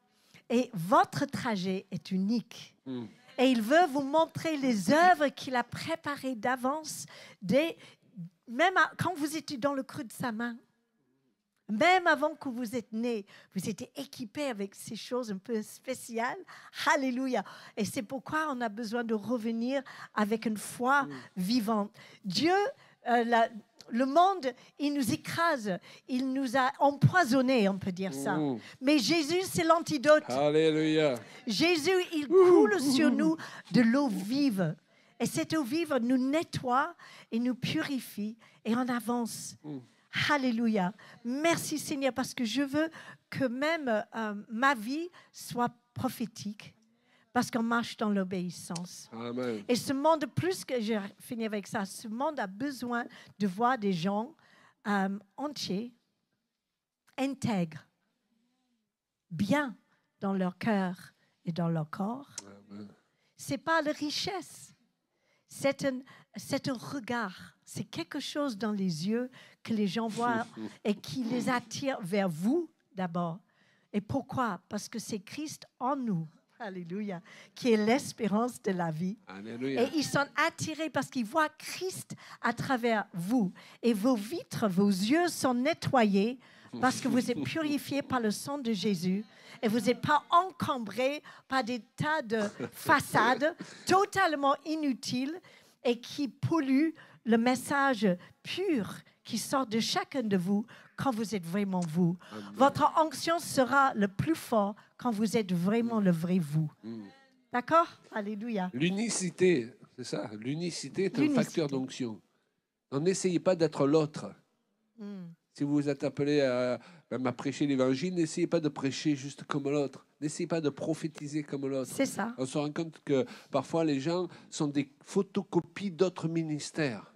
Et votre trajet est unique. Et il veut vous montrer les œuvres qu'il a préparées d'avance, même quand vous étiez dans le creux de sa main. Même avant que vous êtes né, vous étiez équipé avec ces choses un peu spéciales. Alléluia. Et c'est pourquoi on a besoin de revenir avec une foi vivante. Dieu, le monde, il nous écrase. Il nous a empoisonnés, on peut dire ça. Mais Jésus, c'est l'antidote. Alléluia. Jésus, il coule sur nous de l'eau vive. Et cette eau vive nous nettoie et nous purifie. Et on avance. Alléluia. Merci Seigneur, parce que je veux que même ma vie soit prophétique, parce qu'on marche dans l'obéissance. Amen. Et ce monde, plus que je finis avec ça, ce monde a besoin de voir des gens entiers, intègres, bien dans leur cœur et dans leur corps. Ce n'est pas la richesse, c'est un regard. C'est quelque chose dans les yeux que les gens voient et qui les attire vers vous d'abord. Et pourquoi? Parce que c'est Christ en nous. Alléluia, qui est l'espérance de la vie. Alléluia. Et ils sont attirés parce qu'ils voient Christ à travers vous. Et vos vitres, vos yeux sont nettoyés parce que vous êtes purifiés par le sang de Jésus. Et vous n'êtes pas encombrés par des tas de façades totalement inutiles et qui polluent le message pur qui sort de chacun de vous quand vous êtes vraiment vous. Amen. Votre onction sera le plus fort quand vous êtes vraiment le vrai vous. D'accord? Alléluia. L'unicité, c'est ça. L'unicité est un L'unicité. facteur d'onction. Donc, n'essayez pas d'être l'autre. Si vous vous êtes appelé même à prêcher l'évangile, n'essayez pas de prêcher juste comme l'autre. N'essayez pas de prophétiser comme l'autre. C'est ça. On se rend compte que parfois les gens sont des photocopies d'autres ministères.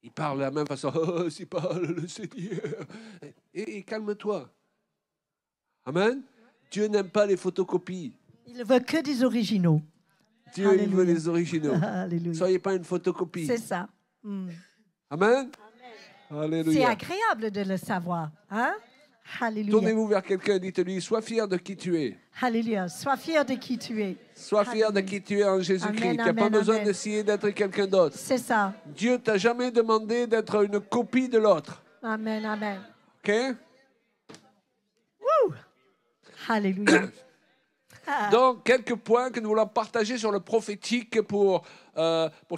Ils parlent de la même façon. Oh, c'est pas le Seigneur. Et calme-toi. Amen. Dieu n'aime pas les photocopies. Il ne veut que des originaux. Dieu il veut Alléluia. les originaux. Alléluia. Soyez pas une photocopie. C'est ça. Amen. C'est Alléluia. agréable de le savoir. Hein? Alléluia. Tournez-vous vers quelqu'un, dites-lui, sois fier de qui tu es. Alléluia. Sois fier de qui tu es. Sois fier de qui tu es en Jésus-Christ. Amen, Tu n'as pas amen, besoin amen. d'essayer d'être quelqu'un d'autre. C'est ça. Dieu t'a jamais demandé d'être une copie de l'autre. Amen, amen. OK? Alléluia. Donc, quelques points que nous voulons partager sur le prophétique pour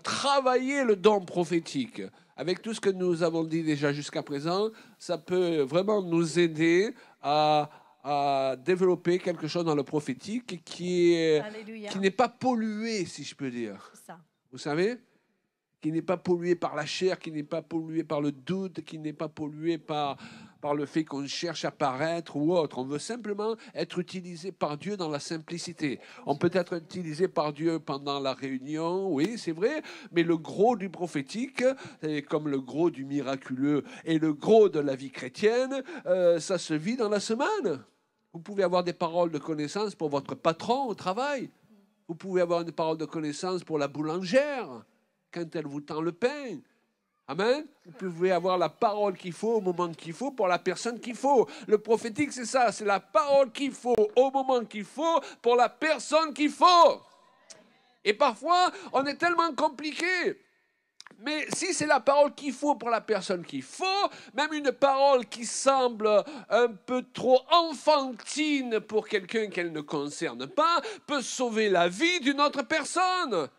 travailler le don prophétique. Avec tout ce que nous avons dit déjà jusqu'à présent, ça peut vraiment nous aider à développer quelque chose dans le prophétique qui Alléluia. n'est pas pollué, si je peux dire. C'est ça. Vous savez? Qui n'est pas pollué par la chair, qui n'est pas pollué par le doute, qui n'est pas pollué par le fait qu'on cherche à paraître ou autre. On veut simplement être utilisé par Dieu dans la simplicité. On peut être utilisé par Dieu pendant la réunion, oui, c'est vrai, mais le gros du prophétique, comme le gros du miraculeux et le gros de la vie chrétienne, ça se vit dans la semaine. Vous pouvez avoir des paroles de connaissance pour votre patron au travail. Vous pouvez avoir une parole de connaissance pour la boulangère quand elle vous tend le pain. Amen. Vous pouvez avoir la parole qu'il faut au moment qu'il faut pour la personne qu'il faut. Le prophétique, c'est ça. C'est la parole qu'il faut au moment qu'il faut pour la personne qu'il faut. Et parfois, on est tellement compliqué. Mais si c'est la parole qu'il faut pour la personne qu'il faut, même une parole qui semble un peu trop enfantine pour quelqu'un qu'elle ne concerne pas, peut sauver la vie d'une autre personne.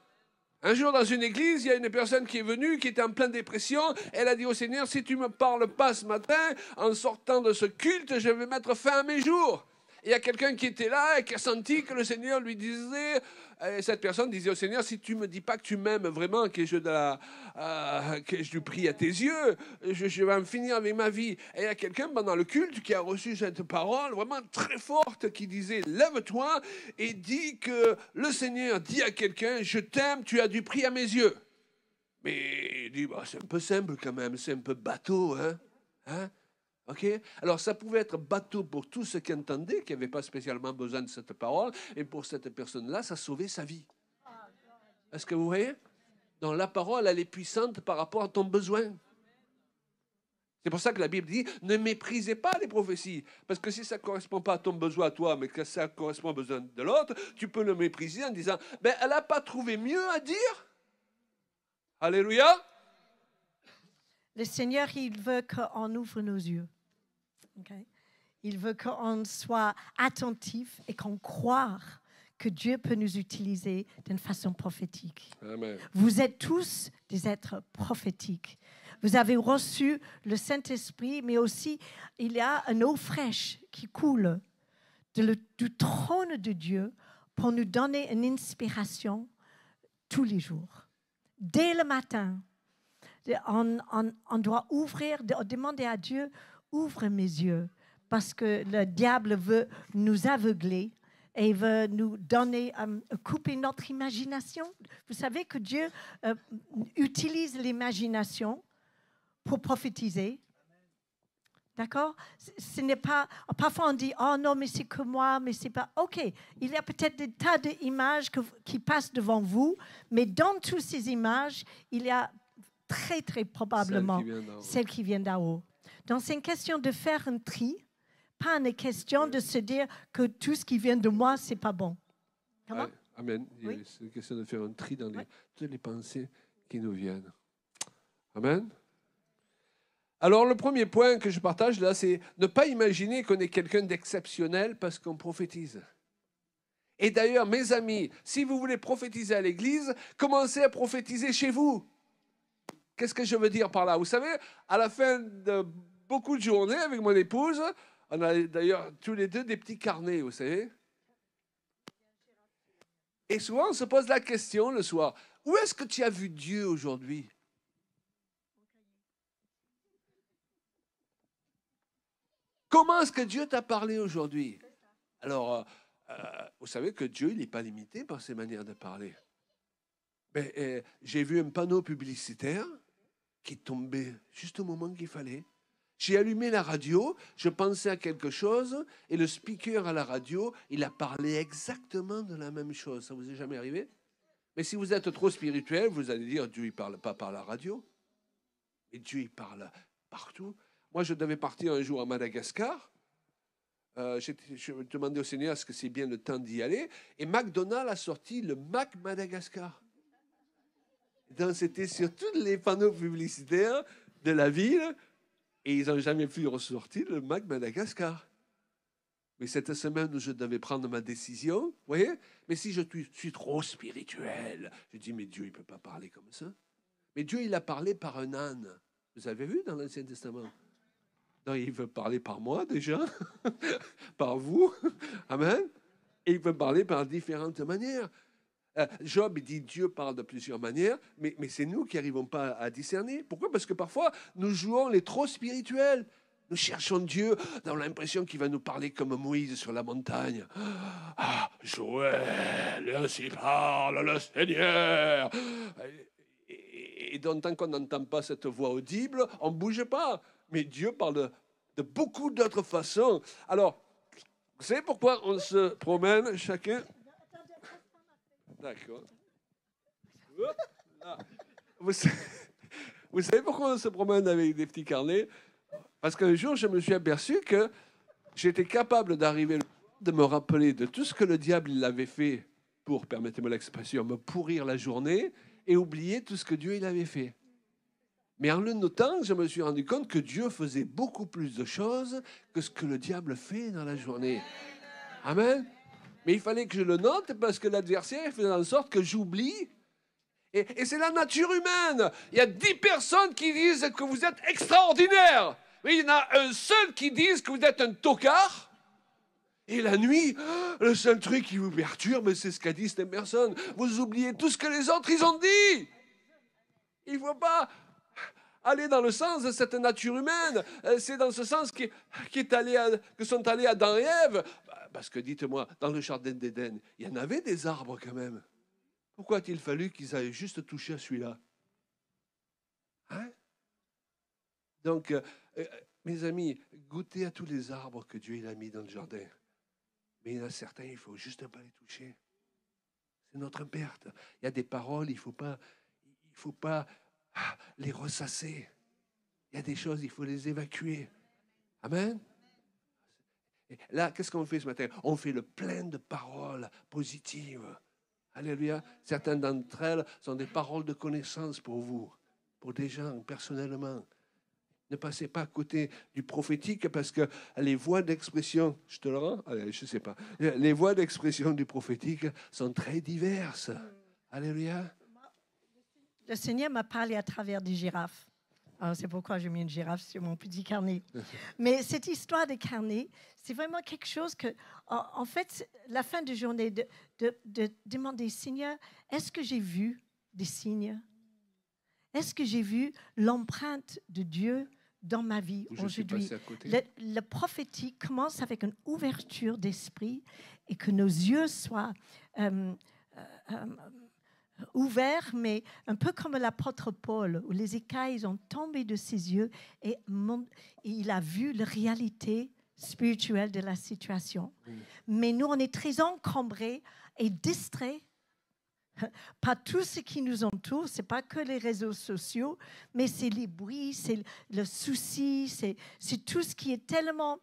Un jour, dans une église, il y a une personne qui est venue, qui était en pleine dépression. Elle a dit au Seigneur, si tu ne me parles pas ce matin, en sortant de ce culte, je vais mettre fin à mes jours. Et il y a quelqu'un qui était là et qui a senti que le Seigneur lui disait, cette personne disait au Seigneur, si tu ne me dis pas que tu m'aimes vraiment, que je lui prie à tes yeux, je vais en finir avec ma vie. Et il y a quelqu'un pendant le culte qui a reçu cette parole vraiment très forte qui disait, lève-toi et dis que le Seigneur dit à quelqu'un, je t'aime, tu as du prix à mes yeux. Mais il dit, bah, c'est un peu simple quand même, c'est un peu bateau, hein? OK? Alors, ça pouvait être bateau pour tous ceux qui entendaient, qui n'avaient pas spécialement besoin de cette parole, et pour cette personne-là, ça sauvait sa vie. Est-ce que vous voyez? Donc, la parole, elle est puissante par rapport à ton besoin. C'est pour ça que la Bible dit, ne méprisez pas les prophéties, parce que si ça ne correspond pas à ton besoin à toi, mais que ça correspond aux besoins de l'autre, tu peux le mépriser en disant, ben, elle n'a pas trouvé mieux à dire. Alléluia! Le Seigneur, il veut qu'on ouvre nos yeux. Okay? Il veut qu'on soit attentif et qu'on croie que Dieu peut nous utiliser d'une façon prophétique. Amen. Vous êtes tous des êtres prophétiques. Vous avez reçu le Saint-Esprit, mais aussi il y a une eau fraîche qui coule du trône de Dieu pour nous donner une inspiration tous les jours. Dès le matin, on doit demander à Dieu, ouvre mes yeux, parce que le diable veut nous aveugler et veut nous donner, couper notre imagination. Vous savez que Dieu utilise l'imagination pour prophétiser. D'accord? Ce n'est pas... Parfois on dit, oh non, mais c'est que moi, mais c'est pas... OK, il y a peut-être des tas d'images qui passent devant vous, mais dans toutes ces images, il y a très, très probablement celle qui vient d'en haut. Donc, c'est une question de faire un tri, pas une question de se dire que tout ce qui vient de moi, c'est pas bon. Comment? Ouais, amen. Oui. C'est une question de faire un tri dans Ouais. toutes les pensées qui nous viennent. Amen. Alors, le premier point que je partage là, c'est ne pas imaginer qu'on est quelqu'un d'exceptionnel parce qu'on prophétise. Et d'ailleurs, mes amis, si vous voulez prophétiser à l'église, commencez à prophétiser chez vous. Qu'est-ce que je veux dire par là? Vous savez, à la fin de beaucoup de journées avec mon épouse, on a d'ailleurs tous les deux des petits carnets, vous savez. Et souvent, on se pose la question le soir, où est-ce que tu as vu Dieu aujourd'hui? Comment est-ce que Dieu t'a parlé aujourd'hui? Alors, vous savez que Dieu, il n'est pas limité par ses manières de parler. Mais, j'ai vu un panneau publicitaire qui tombait juste au moment qu'il fallait. J'ai allumé la radio, je pensais à quelque chose, et le speaker à la radio, il a parlé exactement de la même chose. Ça vous est jamais arrivé? Mais si vous êtes trop spirituel, vous allez dire, Dieu, il ne parle pas par la radio. Et Dieu, il parle partout. Moi, je devais partir un jour à Madagascar. Je demandais au Seigneur est-ce que c'est bien le temps d'y aller. Et McDonald's a sorti le Mac Madagascar. Donc, c'était sur tous les panneaux publicitaires de la ville. Et ils n'ont jamais pu ressortir le Mac Madagascar. Mais cette semaine où je devais prendre ma décision, vous voyez, mais si je suis trop spirituel, je dis, mais Dieu, il ne peut pas parler comme ça. Mais Dieu, il a parlé par un âne. Vous avez vu dans l'Ancien Testament? Non, il veut parler par moi déjà, par vous. Amen. Et il peut parler par différentes manières. Job, il dit Dieu parle de plusieurs manières, mais c'est nous qui n'arrivons pas à discerner. Pourquoi? Parce que parfois, nous jouons les trop spirituels. Nous cherchons Dieu, dans l'impression qu'il va nous parler comme Moïse sur la montagne. Ah, Joël, ainsi parle le Seigneur. Et donc, tant qu'on n'entend pas cette voix audible, on ne bouge pas. Mais Dieu parle de beaucoup d'autres façons. Alors, vous savez pourquoi on se promène chacun? D'accord. Vous savez pourquoi on se promène avec des petits carnets? Parce qu'un jour, je me suis aperçu que j'étais capable d'arriver, de me rappeler de tout ce que le diable il avait fait pour, permettez-moi l'expression, me pourrir la journée et oublier tout ce que Dieu il avait fait. Mais en le notant, je me suis rendu compte que Dieu faisait beaucoup plus de choses que ce que le diable fait dans la journée. Amen. Mais il fallait que je le note parce que l'adversaire faisait en sorte que j'oublie. Et c'est la nature humaine. Il y a 10 personnes qui disent que vous êtes extraordinaire. Mais il y en a un seul qui dit que vous êtes un tocard. Et la nuit, le seul truc qui vous perturbe, c'est ce qu'a dit cette personne. Vous oubliez tout ce que les autres, ils ont dit. Il ne faut pas aller dans le sens de cette nature humaine. C'est dans ce sens que sont allés Adam et Ève. Parce que dites-moi, dans le jardin d'Éden, il y en avait des arbres quand même. Pourquoi a-t-il fallu qu'ils aient juste touché à celui-là? Hein? Donc, mes amis, goûtez à tous les arbres que Dieu il a mis dans le jardin. Mais il y en a certains, il faut juste pas les toucher. C'est notre perte. Il y a des paroles, il faut pas les ressasser. Il y a des choses, il faut les évacuer. Amen. Et là, qu'est-ce qu'on fait ce matin? On fait le plein de paroles positives. Alléluia. Certaines d'entre elles sont des paroles de connaissance pour vous, pour des gens personnellement. Ne passez pas à côté du prophétique parce que les voies d'expression, je te le rends? Allez, je ne sais pas. Les voies d'expression du prophétique sont très diverses. Alléluia. Le Seigneur m'a parlé à travers des girafes. Alors, c'est pourquoi j'ai mis une girafe sur mon petit carnet. Mais cette histoire de carnet, c'est vraiment quelque chose que, en fait, la fin de journée, de demander, Seigneur, est-ce que j'ai vu des signes? Est-ce que j'ai vu l'empreinte de Dieu dans ma vie aujourd'hui? Le prophétique commence avec une ouverture d'esprit et que nos yeux soient ouverts, mais un peu comme l'apôtre Paul, où les écailles ont tombé de ses yeux et il a vu la réalité spirituelle de la situation. Mais nous, on est très encombrés et distraits par tout ce qui nous entoure. Ce n'est pas que les réseaux sociaux, mais c'est les bruits, c'est le souci, c'est tout ce qui est tellement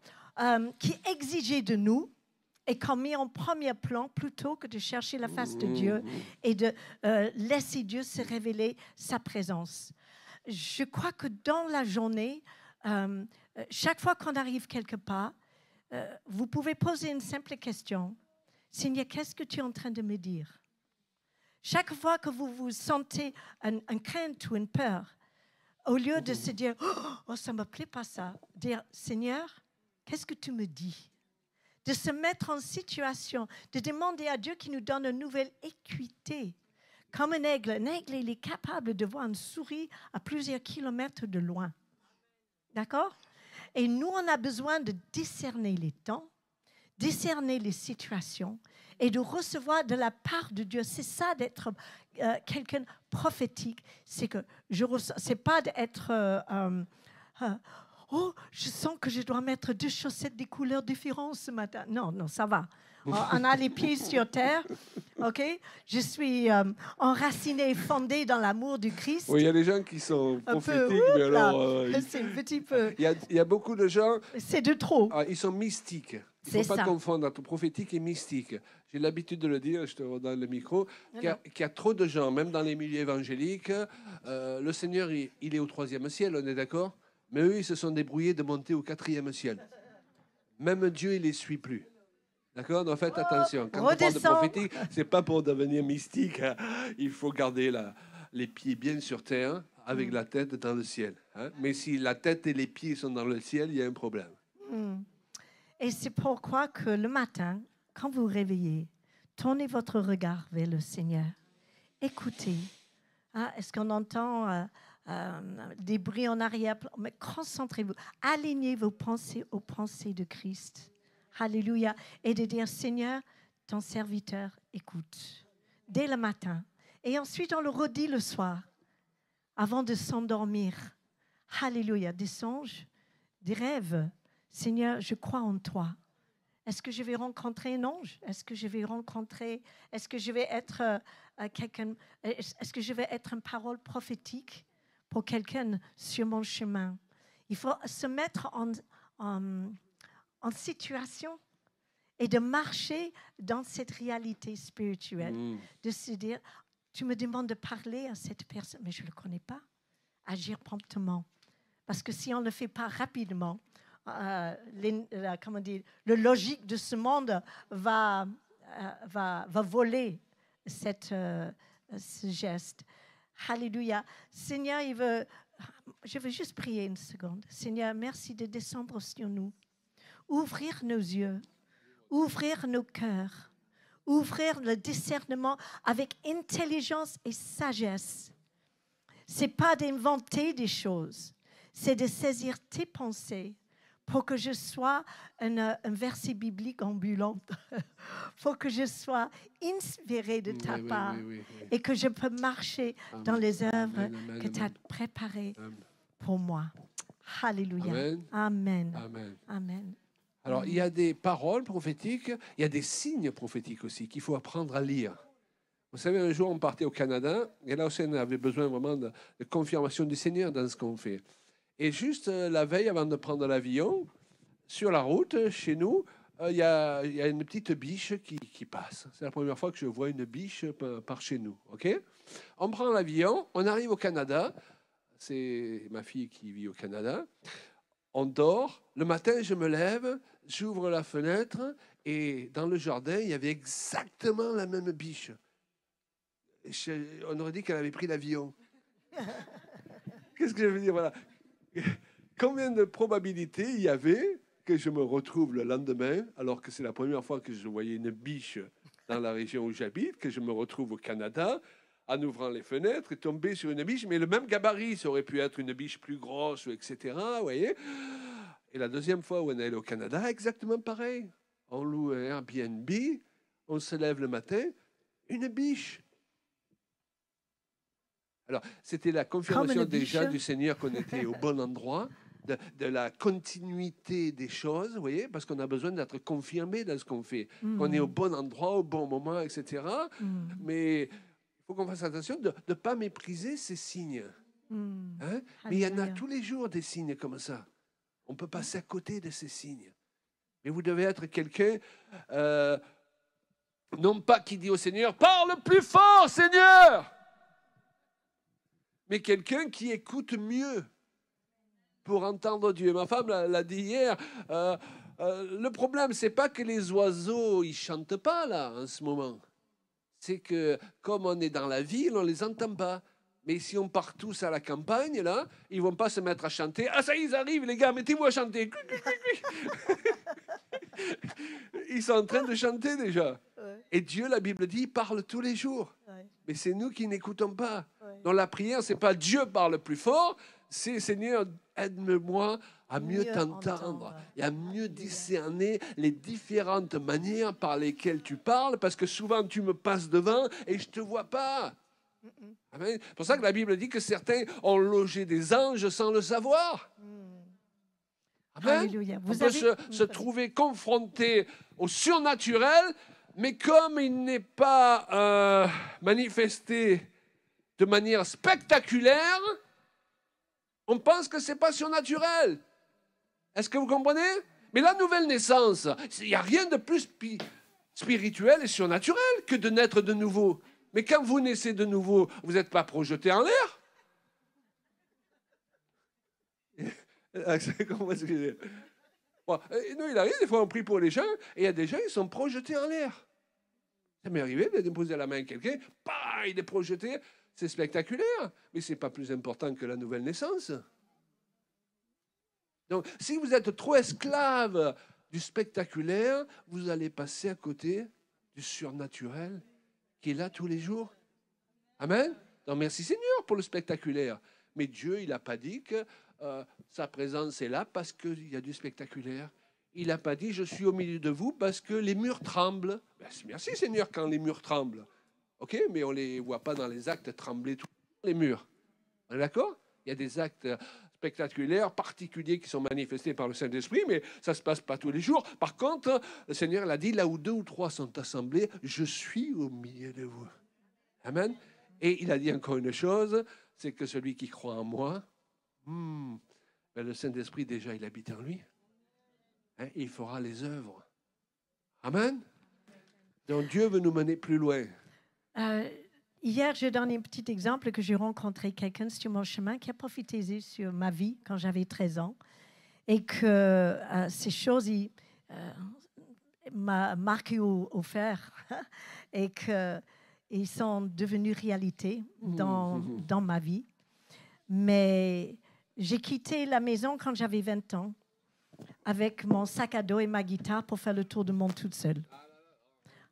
qui est exigé de nous. est comme mis en premier plan plutôt que de chercher la face de Dieu et de laisser Dieu se révéler sa présence. Je crois que dans la journée, chaque fois qu'on arrive quelque part, vous pouvez poser une simple question. Seigneur, qu'est-ce que tu es en train de me dire? Chaque fois que vous vous sentez une crainte ou une peur, au lieu de se dire « Oh, ça ne me plaît pas ça », dire « Seigneur, qu'est-ce que tu me dis ?» De se mettre en situation, de demander à Dieu qui nous donne une nouvelle équité. Comme un aigle, il est capable de voir une souris à plusieurs kilomètres de loin. D'accord? Et nous, on a besoin de discerner les temps, discerner les situations et de recevoir de la part de Dieu. C'est ça d'être quelqu'un de prophétique. C'est que je ressens, c'est pas d'être oh, je sens que je dois mettre 2 chaussettes des couleurs différentes ce matin. Non, ça va. On a les pieds sur terre, ok? Je suis enracinée, fondée dans l'amour du Christ. Oui, il y a des gens qui sont prophétiques, mais alors... c'est un petit peu... Il y a beaucoup de gens... C'est de trop. Ils sont mystiques. Il ne faut pas confondre entre prophétique et mystique. J'ai l'habitude de le dire, je te redonne le micro, qu'il y a trop de gens, même dans les milieux évangéliques. Le Seigneur, il est au 3e ciel, on est d'accord? Mais eux, ils se sont débrouillés de monter au 4e ciel. Même Dieu, il ne les suit plus. D'accord? Donc faites attention. Quand on parle de prophétique, ce n'est pas pour devenir mystique. Hein. Il faut garder les pieds bien sur terre, avec la tête dans le ciel. Hein. Mais si la tête et les pieds sont dans le ciel, il y a un problème. Et c'est pourquoi que le matin, quand vous vous réveillez, tournez votre regard vers le Seigneur. Écoutez. Est-ce qu'on entend des bruits en arrière? Mais concentrez-vous. Alignez vos pensées aux pensées de Christ. Alléluia. Et de dire, Seigneur, ton serviteur écoute. Dès le matin. Et ensuite, on le redit le soir, avant de s'endormir. Alléluia. Des songes, des rêves. Seigneur, je crois en toi. Est-ce que je vais rencontrer un ange? Est-ce que je vais être quelqu'un? Est-ce que je vais être une parole prophétique pour quelqu'un sur mon chemin? Il faut se mettre en situation et de marcher dans cette réalité spirituelle. De se dire, tu me demandes de parler à cette personne, mais je ne le connais pas. Agir promptement. Parce que si on ne le fait pas rapidement, le logique de ce monde va voler ce geste. Alléluia. Seigneur, je veux juste prier une seconde. Seigneur, merci de descendre sur nous. Ouvrir nos yeux, ouvrir nos cœurs, ouvrir le discernement avec intelligence et sagesse. Ce n'est pas d'inventer des choses, c'est de saisir tes pensées pour que je sois un verset biblique ambulant, pour que je sois inspiré de ta part et que je peux marcher dans les œuvres que tu as préparées pour moi. Alléluia. Amen. Amen. Alors, il y a des paroles prophétiques, il y a des signes prophétiques aussi qu'il faut apprendre à lire. Vous savez, un jour, on partait au Canada, et là aussi, on avait besoin vraiment de confirmation du Seigneur dans ce qu'on fait. Et juste la veille, avant de prendre l'avion, sur la route, chez nous, il y a une petite biche qui passe. C'est la première fois que je vois une biche par chez nous. Okay? On prend l'avion, on arrive au Canada. C'est ma fille qui vit au Canada. On dort. Le matin, je me lève, j'ouvre la fenêtre et dans le jardin, il y avait exactement la même biche. On aurait dit qu'elle avait pris l'avion. Qu'est-ce que je veux dire? Voilà. Combien de probabilités il y avait que je me retrouve le lendemain, alors que c'est la première fois que je voyais une biche dans la région où j'habite, que je me retrouve au Canada, en ouvrant les fenêtres et tomber sur une biche, mais le même gabarit, ça aurait pu être une biche plus grosse, etc. Vous voyez? Et la deuxième fois où on est allé au Canada, exactement pareil. On loue un Airbnb, on se lève le matin, une biche. Alors, c'était la confirmation déjà du Seigneur qu'on était au bon endroit, de la continuité des choses, vous voyez, parce qu'on a besoin d'être confirmé dans ce qu'on fait. Qu'on est au bon endroit, au bon moment, etc. Mais il faut qu'on fasse attention de ne pas mépriser ces signes. Hein? Mais il y en a tous les jours des signes comme ça. On peut passer à côté de ces signes. Mais vous devez être quelqu'un, non pas qui dit au Seigneur, parle plus fort, Seigneur, mais quelqu'un qui écoute mieux pour entendre Dieu. Ma femme l'a dit hier, le problème, c'est pas que les oiseaux, ils chantent pas là, en ce moment. C'est que, comme on est dans la ville, on les entend pas. Mais si on part tous à la campagne, là, ils vont pas se mettre à chanter. Ah, ça y est, ils arrivent, les gars, mettez-vous à chanter. Ils sont en train de chanter déjà. Ouais. Et Dieu, la Bible dit, parle tous les jours. Ouais. Mais c'est nous qui n'écoutons pas. Ouais. Dans la prière, c'est pas Dieu parle plus fort, c'est Seigneur, aide-moi à mieux t'entendre entendre. et à mieux discerner les différentes manières par lesquelles tu parles, parce que souvent tu me passes devant et je te vois pas. Amen. C'est pour ça que la Bible dit que certains ont logé des anges sans le savoir. Amen. Alléluia. On peut se trouver confronté au surnaturel, mais comme il n'est pas manifesté de manière spectaculaire, on pense que ce n'est pas surnaturel. Est-ce que vous comprenez? Mais la nouvelle naissance, il n'y a rien de plus spirituel et surnaturel que de naître de nouveau. Mais quand vous naissez de nouveau, vous n'êtes pas projeté en l'air. Comment est-ce que je dis? Bon, nous, il arrive, des fois on prie pour les gens, et il y a des gens, ils sont projetés en l'air. Ça m'est arrivé de poser la main à quelqu'un, bah, il est projeté. C'est spectaculaire, mais ce n'est pas plus important que la nouvelle naissance. Donc, si vous êtes trop esclave du spectaculaire, vous allez passer à côté du surnaturel qui est là tous les jours. Amen. Donc, merci Seigneur pour le spectaculaire. Mais Dieu, il n'a pas dit que sa présence est là parce qu'il y a du spectaculaire. Il n'a pas dit, je suis au milieu de vous parce que les murs tremblent. Ben, merci Seigneur quand les murs tremblent. OK, mais on ne les voit pas dans les actes trembler tous les murs. On est d'accord? Il y a des actes spectaculaires, particuliers qui sont manifestés par le Saint-Esprit, mais ça ne se passe pas tous les jours. Par contre, le Seigneur l'a dit, là où 2 ou 3 sont assemblés, je suis au milieu de vous. Amen. Et il a dit encore une chose, c'est que celui qui croit en moi, ben le Saint-Esprit déjà, il habite en lui. Hein, il fera les œuvres. Amen. Donc Dieu veut nous mener plus loin. Hier, je donne un petit exemple que j'ai rencontré quelqu'un sur mon chemin qui a profité sur ma vie quand j'avais 13 ans et que ces choses m'ont marqué au fer et qu'ils sont devenus réalité dans ma vie. Mais j'ai quitté la maison quand j'avais 20 ans avec mon sac à dos et ma guitare pour faire le tour du monde toute seule.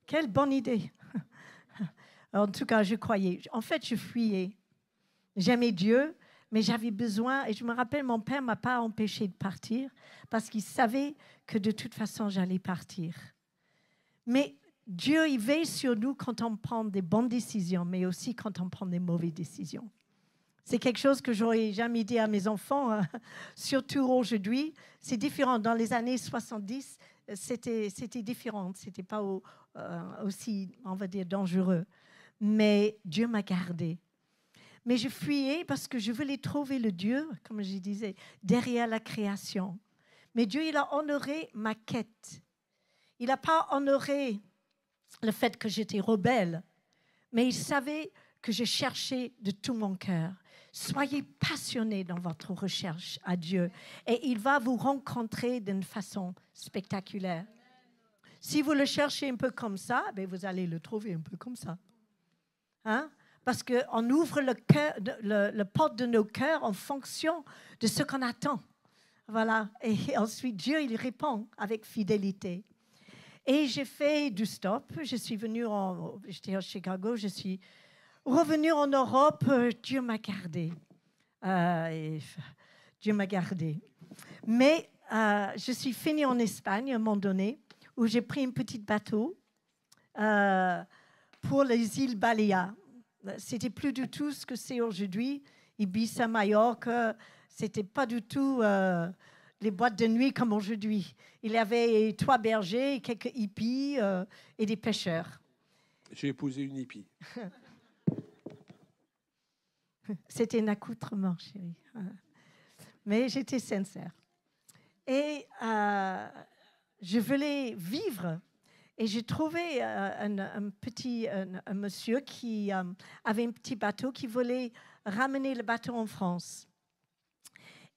Quelle bonne idée! En tout cas, je croyais. En fait, je fuyais. J'aimais Dieu, mais j'avais besoin. Et je me rappelle, mon père ne m'a pas empêché de partir parce qu'il savait que de toute façon, j'allais partir. Mais Dieu, il veille sur nous quand on prend des bonnes décisions, mais aussi quand on prend des mauvaises décisions. C'est quelque chose que je n'aurais jamais dit à mes enfants, surtout aujourd'hui. C'est différent. Dans les années 70, c'était différent. Ce n'était pas aussi, on va dire, dangereux. Mais Dieu m'a gardée. Mais je fuyais parce que je voulais trouver le Dieu, comme je disais, derrière la création. Mais Dieu, il a honoré ma quête. Il n'a pas honoré le fait que j'étais rebelle, mais il savait que je cherchais de tout mon cœur. Soyez passionnés dans votre recherche à Dieu et il va vous rencontrer d'une façon spectaculaire. Si vous le cherchez un peu comme ça, ben vous allez le trouver un peu comme ça. Hein? Parce qu'on ouvre le porte de nos cœurs en fonction de ce qu'on attend. Voilà. Et ensuite, Dieu, il répond avec fidélité. Et j'ai fait du stop. Je suis venue, j'étais à Chicago, je suis revenue en Europe. Dieu m'a gardée. Dieu m'a gardée. Mais je suis finie en Espagne à un moment donné, où j'ai pris un petit bateau pour les îles Baléares. C'était plus du tout ce que c'est aujourd'hui. Ibiza, Majorque, c'était pas du tout les boîtes de nuit comme aujourd'hui. Il y avait 3 bergers, quelques hippies et des pêcheurs. J'ai épousé une hippie. C'était un accoutrement, chérie. Mais j'étais sincère. Et je voulais vivre. Et j'ai trouvé un monsieur qui avait un petit bateau qui voulait ramener le bateau en France.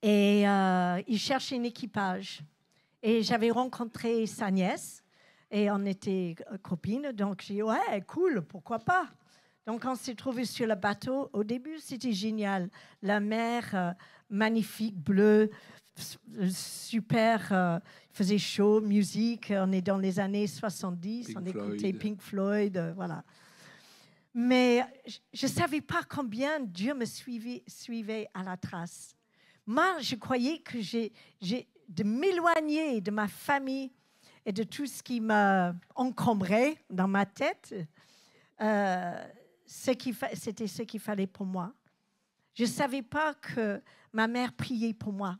Et il cherchait un équipage. Et j'avais rencontré sa nièce et on était copines. Donc, j'ai dit, ouais, cool, pourquoi pas? Donc, on s'est trouvés sur le bateau. Au début, c'était génial. La mer, magnifique, bleue, super. Il faisait chaud, musique. On est dans les années 70. On écoutait Pink Floyd, voilà. Mais je ne savais pas combien Dieu me suivait à la trace. Moi, je croyais que j'ai de m'éloigner de ma famille et de tout ce qui m'encombrait dans ma tête. C'était ce qu'il fallait pour moi. Je ne savais pas que ma mère priait pour moi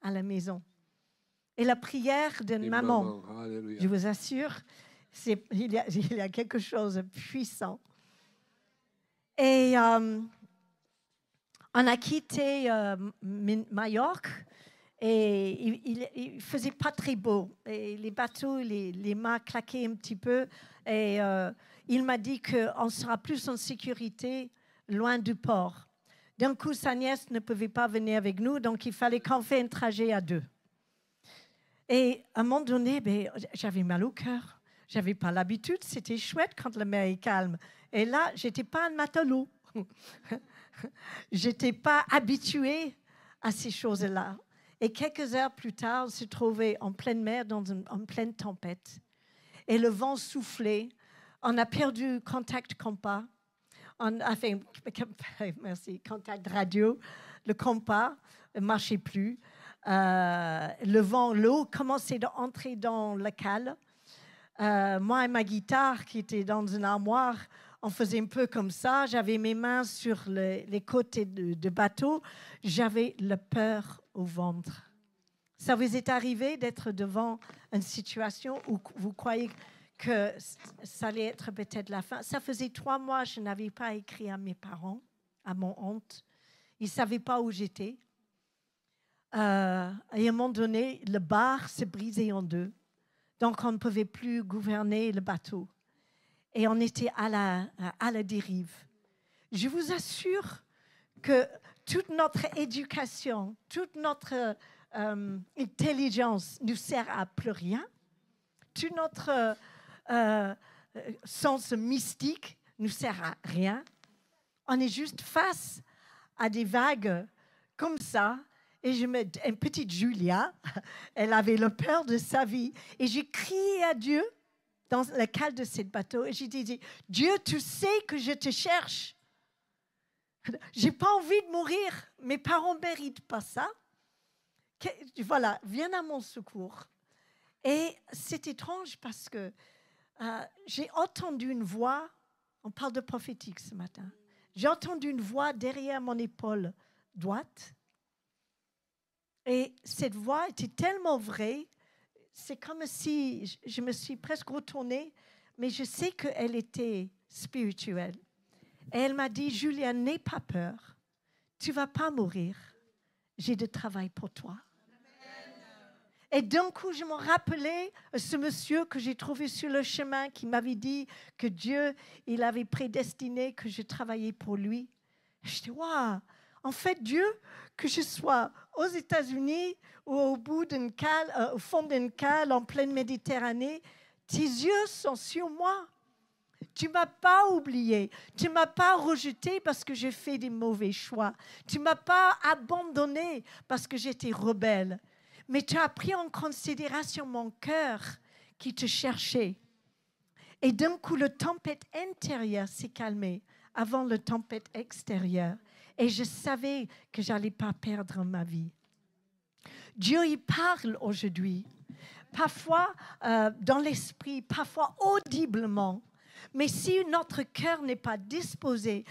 à la maison. Et la prière de maman, je vous assure, il y a quelque chose de puissant. Et on a quitté Majorque et il ne faisait pas très beau. Et les bateaux, les mâts claquaient un petit peu. Et il m'a dit qu'on sera plus en sécurité loin du port. D'un coup, sa nièce ne pouvait pas venir avec nous, donc il fallait qu'on fasse un trajet à deux. Et à un moment donné, j'avais mal au cœur. Je n'avais pas l'habitude. C'était chouette quand la mer est calme. Et là, je n'étais pas un matelot. Je n'étais pas habituée à ces choses-là. Et quelques heures plus tard, on se trouvait en pleine mer, en pleine tempête. Et le vent soufflait. On a perdu contact compas. On a fait contact radio. Le compas ne marchait plus. Le vent, l'eau commençait à entrer dans le cale. Moi et ma guitare qui était dans une armoire, on faisait un peu comme ça. J'avais mes mains sur les côtés de bateau. J'avais la peur au ventre. Ça vous est arrivé d'être devant une situation où vous croyez que ça allait être peut-être la fin? Ça faisait 3 mois que je n'avais pas écrit à mes parents, à mon honte. Ils ne savaient pas où j'étais. Et à un moment donné, le bar s'est brisé en deux. Donc, on ne pouvait plus gouverner le bateau. Et on était à la dérive. Je vous assure que toute notre éducation, toute notre intelligence ne sert à plus rien. Tout notre sens mystique ne sert à rien. On est juste face à des vagues comme ça. Et une petite Julia, elle avait le peur de sa vie. Et j'ai crié à Dieu dans le cale de ce bateau. Et j'ai dit, Dieu, tu sais que je te cherche. Je n'ai pas envie de mourir. Mes parents ne méritent pas ça. Voilà, viens à mon secours. Et c'est étrange parce que j'ai entendu une voix. On parle de prophétique ce matin. J'ai entendu une voix derrière mon épaule droite. Et cette voix était tellement vraie, c'est comme si je me suis presque retournée, mais je sais qu'elle était spirituelle. Et elle m'a dit, Julia, n'aie pas peur, tu ne vas pas mourir, j'ai du travail pour toi. Et d'un coup, je me rappelais ce monsieur que j'ai trouvé sur le chemin qui m'avait dit que Dieu, il avait prédestiné que je travaillais pour lui. Et je dis, waouh! En fait, Dieu, que je sois aux États-Unis ou au bout d'une cale, au fond d'une cale en pleine Méditerranée, tes yeux sont sur moi. Tu ne m'as pas oublié. Tu ne m'as pas rejeté parce que j'ai fait des mauvais choix. Tu ne m'as pas abandonné parce que j'étais rebelle. Mais tu as pris en considération mon cœur qui te cherchait. Et d'un coup, la tempête intérieure s'est calmée avant la tempête extérieure. Et je savais que je n'allais pas perdre ma vie. Dieu, il parle aujourd'hui. Parfois dans l'esprit, parfois audiblement. Mais si notre cœur n'est pas disposé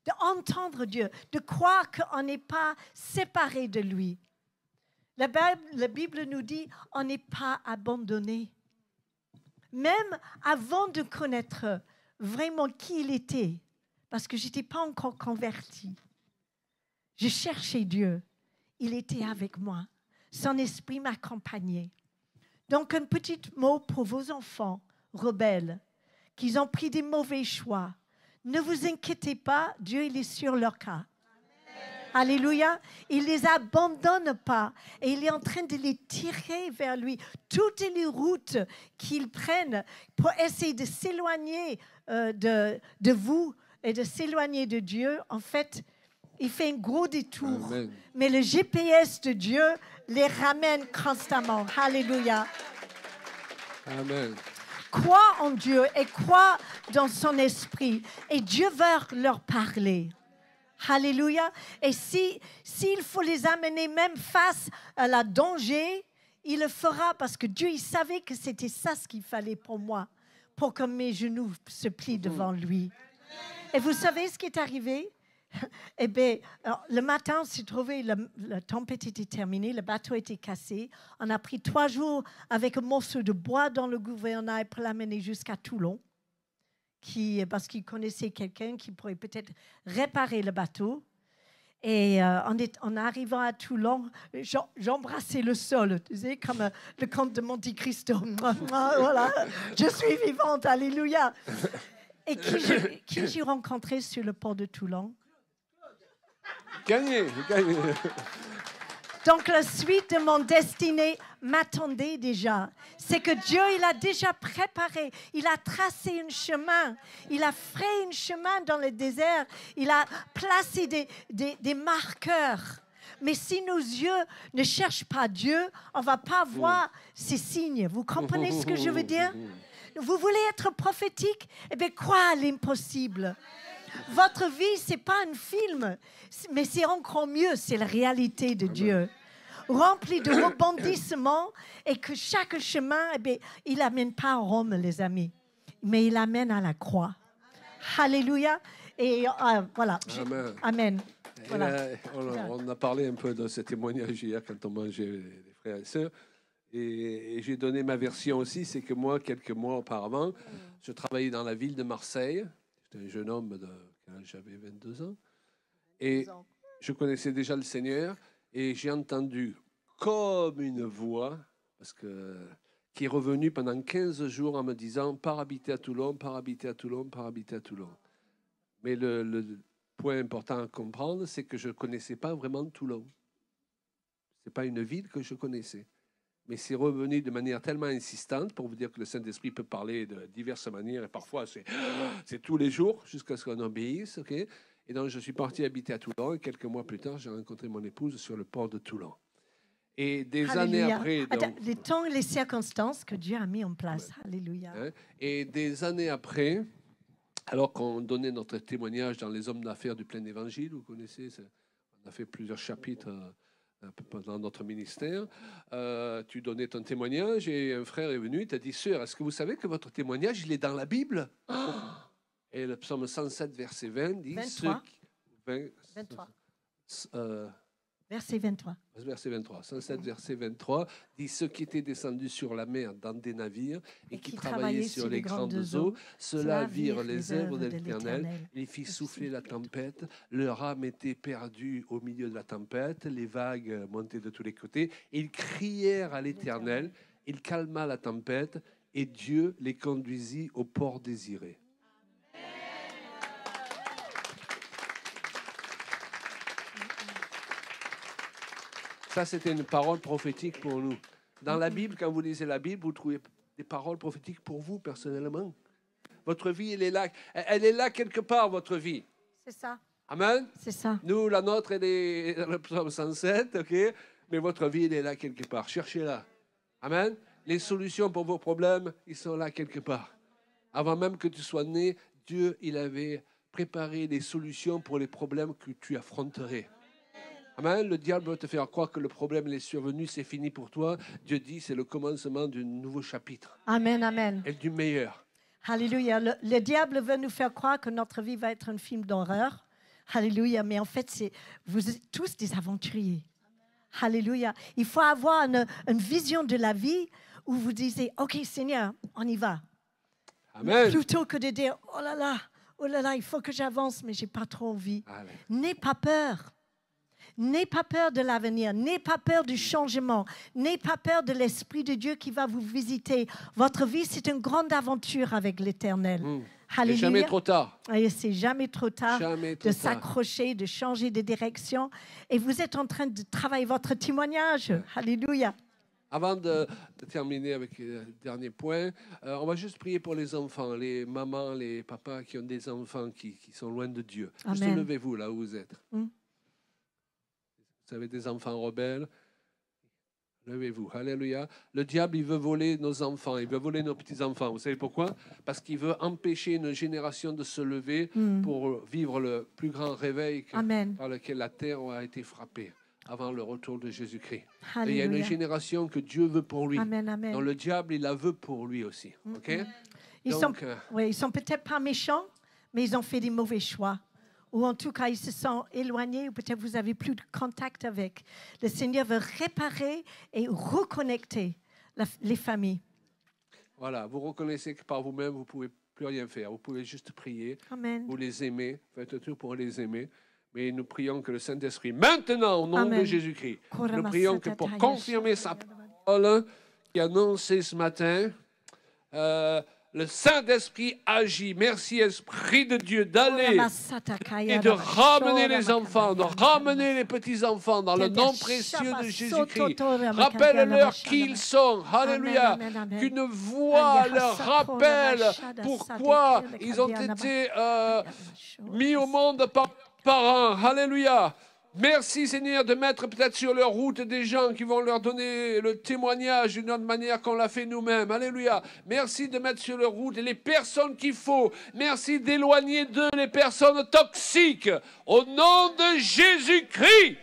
d'entendre Dieu, de croire qu'on n'est pas séparé de lui. La Bible nous dit on n'est pas abandonné. Même avant de connaître vraiment qui il était, parce que je n'étais pas encore convertie. Je cherchais Dieu. Il était avec moi. son esprit m'accompagnait. Donc, un petit mot pour vos enfants rebelles qui ont pris des mauvais choix. Ne vous inquiétez pas, Dieu il est sur leur cas. Alléluia. Il ne les abandonne pas et il est en train de les tirer vers lui. Toutes les routes qu'ils prennent pour essayer de s'éloigner de vous et de s'éloigner de Dieu, en fait, il fait un gros détour. Amen. Mais le GPS de Dieu les ramène constamment. Alléluia. Amen. Crois en Dieu et crois dans son esprit. Et Dieu va leur parler. Alléluia. Et s'il faut les amener même face à la danger, il le fera parce que Dieu, il savait que c'était ça ce qu'il fallait pour moi, pour que mes genoux se plient devant lui. Et vous savez ce qui est arrivé? Eh bien, le matin, on s'est trouvé, la tempête était terminée, le bateau était cassé. On a pris 3 jours avec un morceau de bois dans le gouvernail pour l'amener jusqu'à Toulon, parce qu'il connaissait quelqu'un qui pourrait peut-être réparer le bateau. Et en arrivant à Toulon, j'embrassais le sol, tu sais, comme le conte de Monte Cristo. Voilà, je suis vivante, alléluia. Et qui j'ai rencontré sur le port de Toulon? Gagné. Donc, la suite de mon destinée m'attendait déjà. C'est que Dieu, il a déjà préparé. Il a tracé un chemin. Il a frayé un chemin dans le désert. Il a placé des marqueurs. Mais si nos yeux ne cherchent pas Dieu, on ne va pas voir ces signes. Vous comprenez ce que je veux dire? Vous voulez être prophétique? Eh bien, crois à l'impossible. Votre vie, ce n'est pas un film, mais c'est encore mieux, c'est la réalité de Dieu. Rempli de rebondissements et que chaque chemin, eh bien, il n'amène pas à Rome, les amis, mais il amène à la croix. Alléluia. Et voilà. Amen. Voilà. On a parlé un peu de ce témoignage hier quand on mangeait les frères et sœurs. Et j'ai donné ma version aussi, c'est que moi, quelques mois auparavant, je travaillais dans la ville de Marseille. J'étais un jeune homme quand j'avais 22 ans. Et je connaissais déjà le Seigneur. Et j'ai entendu comme une voix, qui est revenue pendant 15 jours en me disant « Pars habiter à Toulon, pars habiter à Toulon, pars habiter à Toulon ». Mais le point important à comprendre, c'est que je ne connaissais pas vraiment Toulon. Ce n'est pas une ville que je connaissais. Mais c'est revenu de manière tellement insistante pour vous dire que le Saint-Esprit peut parler de diverses manières et parfois c'est tous les jours jusqu'à ce qu'on obéisse. Okay? Et donc je suis parti habiter à Toulon et quelques mois plus tard, j'ai rencontré mon épouse sur le port de Toulon. Et des années après... Donc, les temps et les circonstances que Dieu a mis en place. Alléluia. Et des années après, alors qu'on donnait notre témoignage dans les hommes d'affaires du plein évangile, vous connaissez, on a fait plusieurs chapitres... dans notre ministère, tu donnais ton témoignage et un frère est venu, il t'a dit « Sœur, est-ce que vous savez que votre témoignage, il est dans la Bible ?» Et le psaume 107, verset 20 dit... 23. 23. Verset 23. Verset 23. 107, verset 23 dit « Ceux qui étaient descendus sur la mer dans des navires et qui travaillaient sur les grandes eaux, ceux-là virent les œuvres de l'Éternel. Il fit souffler la tempête. Leur âme était perdue au milieu de la tempête. Les vagues montaient de tous les côtés. Ils crièrent à l'Éternel. Il calma la tempête et Dieu les conduisit au port désiré. » Ça, c'était une parole prophétique pour nous. Dans la Bible, quand vous lisez la Bible, vous trouvez des paroles prophétiques pour vous, personnellement. Votre vie, elle est là quelque part, votre vie. C'est ça. Amen. C'est ça. Nous, la nôtre, elle est dans le psaume 107, ok? Mais votre vie, elle est là quelque part. Cherchez-la. Amen. Les solutions pour vos problèmes, ils sont là quelque part. Avant même que tu sois né, Dieu, il avait préparé les solutions pour les problèmes que tu affronterais. Amen. Le diable veut te faire croire que le problème est survenu, c'est fini pour toi. Dieu dit, c'est le commencement d'un nouveau chapitre. Amen, amen. Et du meilleur. Alléluia. Le diable veut nous faire croire que notre vie va être un film d'horreur. Alléluia. Mais en fait, vous êtes tous des aventuriers. Alléluia. Il faut avoir une vision de la vie où vous disiez, OK, Seigneur, on y va. Amen. Plutôt que de dire, oh là là, il faut que j'avance, mais je n'ai pas trop envie. N'aie pas peur. N'ayez pas peur de l'avenir, n'ayez pas peur du changement, n'ayez pas peur de l'Esprit de Dieu qui va vous visiter. Votre vie, c'est une grande aventure avec l'Éternel. Il n'est jamais trop tard. Et c'est jamais trop tard Jamais trop de tard. s'accrocher, de changer de direction. Et vous êtes en train de travailler votre témoignage. Alléluia. Avant de terminer avec le dernier point, on va juste prier pour les enfants, les mamans, les papas qui ont des enfants qui sont loin de Dieu. Juste Amen. levez-vous là où vous êtes. Vous avez des enfants rebelles. Levez-vous. Alléluia. Le diable, il veut voler nos enfants, il veut voler nos petits-enfants. Vous savez pourquoi? Parce qu'il veut empêcher une génération de se lever pour vivre le plus grand réveil Amen. par lequel la terre a été frappée avant le retour de Jésus-Christ. Et il y a une Alléluia. génération que Dieu veut pour lui. Amen, amen. Donc le diable, il la veut pour lui aussi. OK? Ils Donc, sont peut-être pas méchants, mais ils ont fait des mauvais choix. Ou en tout cas, ils se sont éloignés, ou peut-être vous n'avez plus de contact avec. Le Seigneur veut réparer et reconnecter les familles. voilà, vous reconnaissez que par vous-même, vous ne pouvez plus rien faire. Vous pouvez juste prier. Amen. Vous les aimez. Faites tout pour les aimer. Mais nous prions que le Saint-Esprit, maintenant, au nom Amen. de Jésus-Christ, nous prions que pour confirmer sa parole qui est annoncée ce matin, le Saint-Esprit agit. Merci, Esprit de Dieu, d'aller et de ramener les enfants, de ramener les petits-enfants dans le nom précieux de Jésus-Christ. Rappelle-leur qui ils sont. Alléluia. Qu'une voix leur rappelle pourquoi ils ont été mis au monde par leurs parents. Alléluia. Merci Seigneur de mettre peut-être sur leur route des gens qui vont leur donner le témoignage d'une autre manière qu'on l'a fait nous-mêmes. Alléluia. Merci de mettre sur leur route les personnes qu'il faut. Merci d'éloigner d'eux les personnes toxiques. Au nom de Jésus-Christ,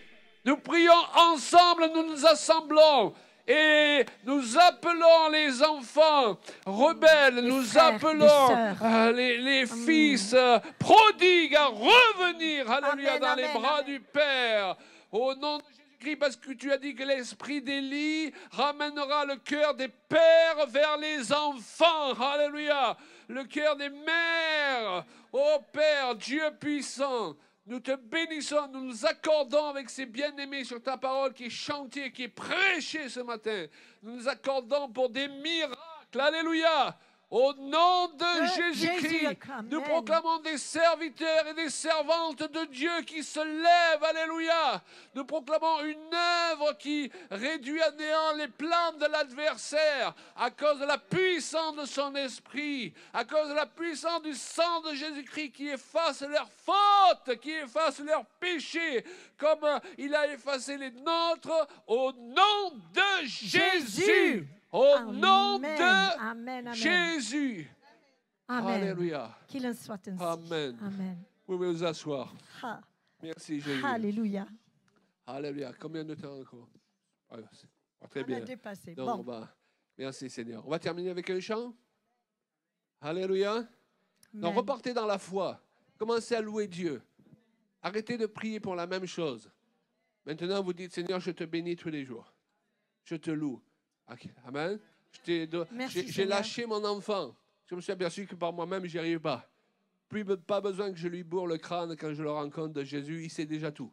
nous prions ensemble, nous nous assemblons. Et nous appelons les enfants rebelles, nous frères, appelons les fils prodigues à revenir, alléluia, Amen, dans les amen, bras amen. du Père. Au nom de Jésus-Christ, parce que tu as dit que l'esprit d'Élie ramènera le cœur des pères vers les enfants, alléluia. Le cœur des mères, ô Père, Dieu puissant. Nous te bénissons, nous nous accordons avec ces bien-aimés sur ta parole qui est chantée, qui est prêchée ce matin. Nous nous accordons pour des miracles. Alléluia. Au nom de Jésus-Christ, Amen. nous proclamons des serviteurs et des servantes de Dieu qui se lèvent. Alléluia. Nous proclamons une œuvre qui réduit à néant les plans de l'adversaire à cause de la puissance de son esprit, à cause de la puissance du sang de Jésus-Christ qui efface leurs fautes, qui efface leurs péchés, comme il a effacé les nôtres au nom de Jésus. Au nom de Amen. Jésus. Amen. Alléluia. Qu'il en soit ainsi. Amen. Amen. Vous pouvez vous asseoir. Ah, Merci Jésus. Alléluia. Alléluia. Combien de temps encore? Ah, c'est pas très On a bien. dépassé. Donc, Bon. on va... Merci Seigneur. On va terminer avec un chant. Alléluia. Donc Amen. repartez dans la foi. Commencez à louer Dieu. Arrêtez de prier pour la même chose. Maintenant, vous dites, Seigneur, je te bénis tous les jours. Je te loue. Okay. Amen. Merci, J'ai Seigneur. lâché mon enfant. Je me suis aperçu que par moi-même, je n'y arrive pas. Pas besoin que je lui bourre le crâne quand je le rencontre de Jésus. Il sait déjà tout.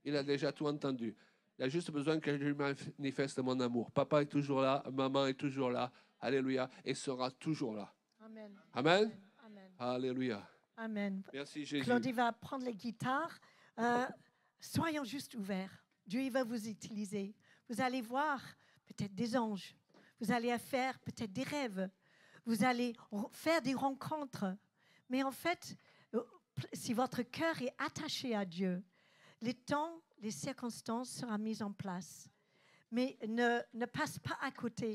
Il a déjà tout entendu. Il a juste besoin que je lui manifeste mon amour. Papa est toujours là. Maman est toujours là. Alléluia. Et sera toujours là. Amen. Amen. Amen. Alléluia. Amen. Merci Jésus. Claudie va prendre les guitares. Soyons juste ouverts. Dieu il va vous utiliser. Vous allez voir peut-être des anges. Vous allez faire peut-être des rêves. Vous allez faire des rencontres. Mais en fait, si votre cœur est attaché à Dieu, les temps, les circonstances seront mises en place. Mais ne passe pas à côté.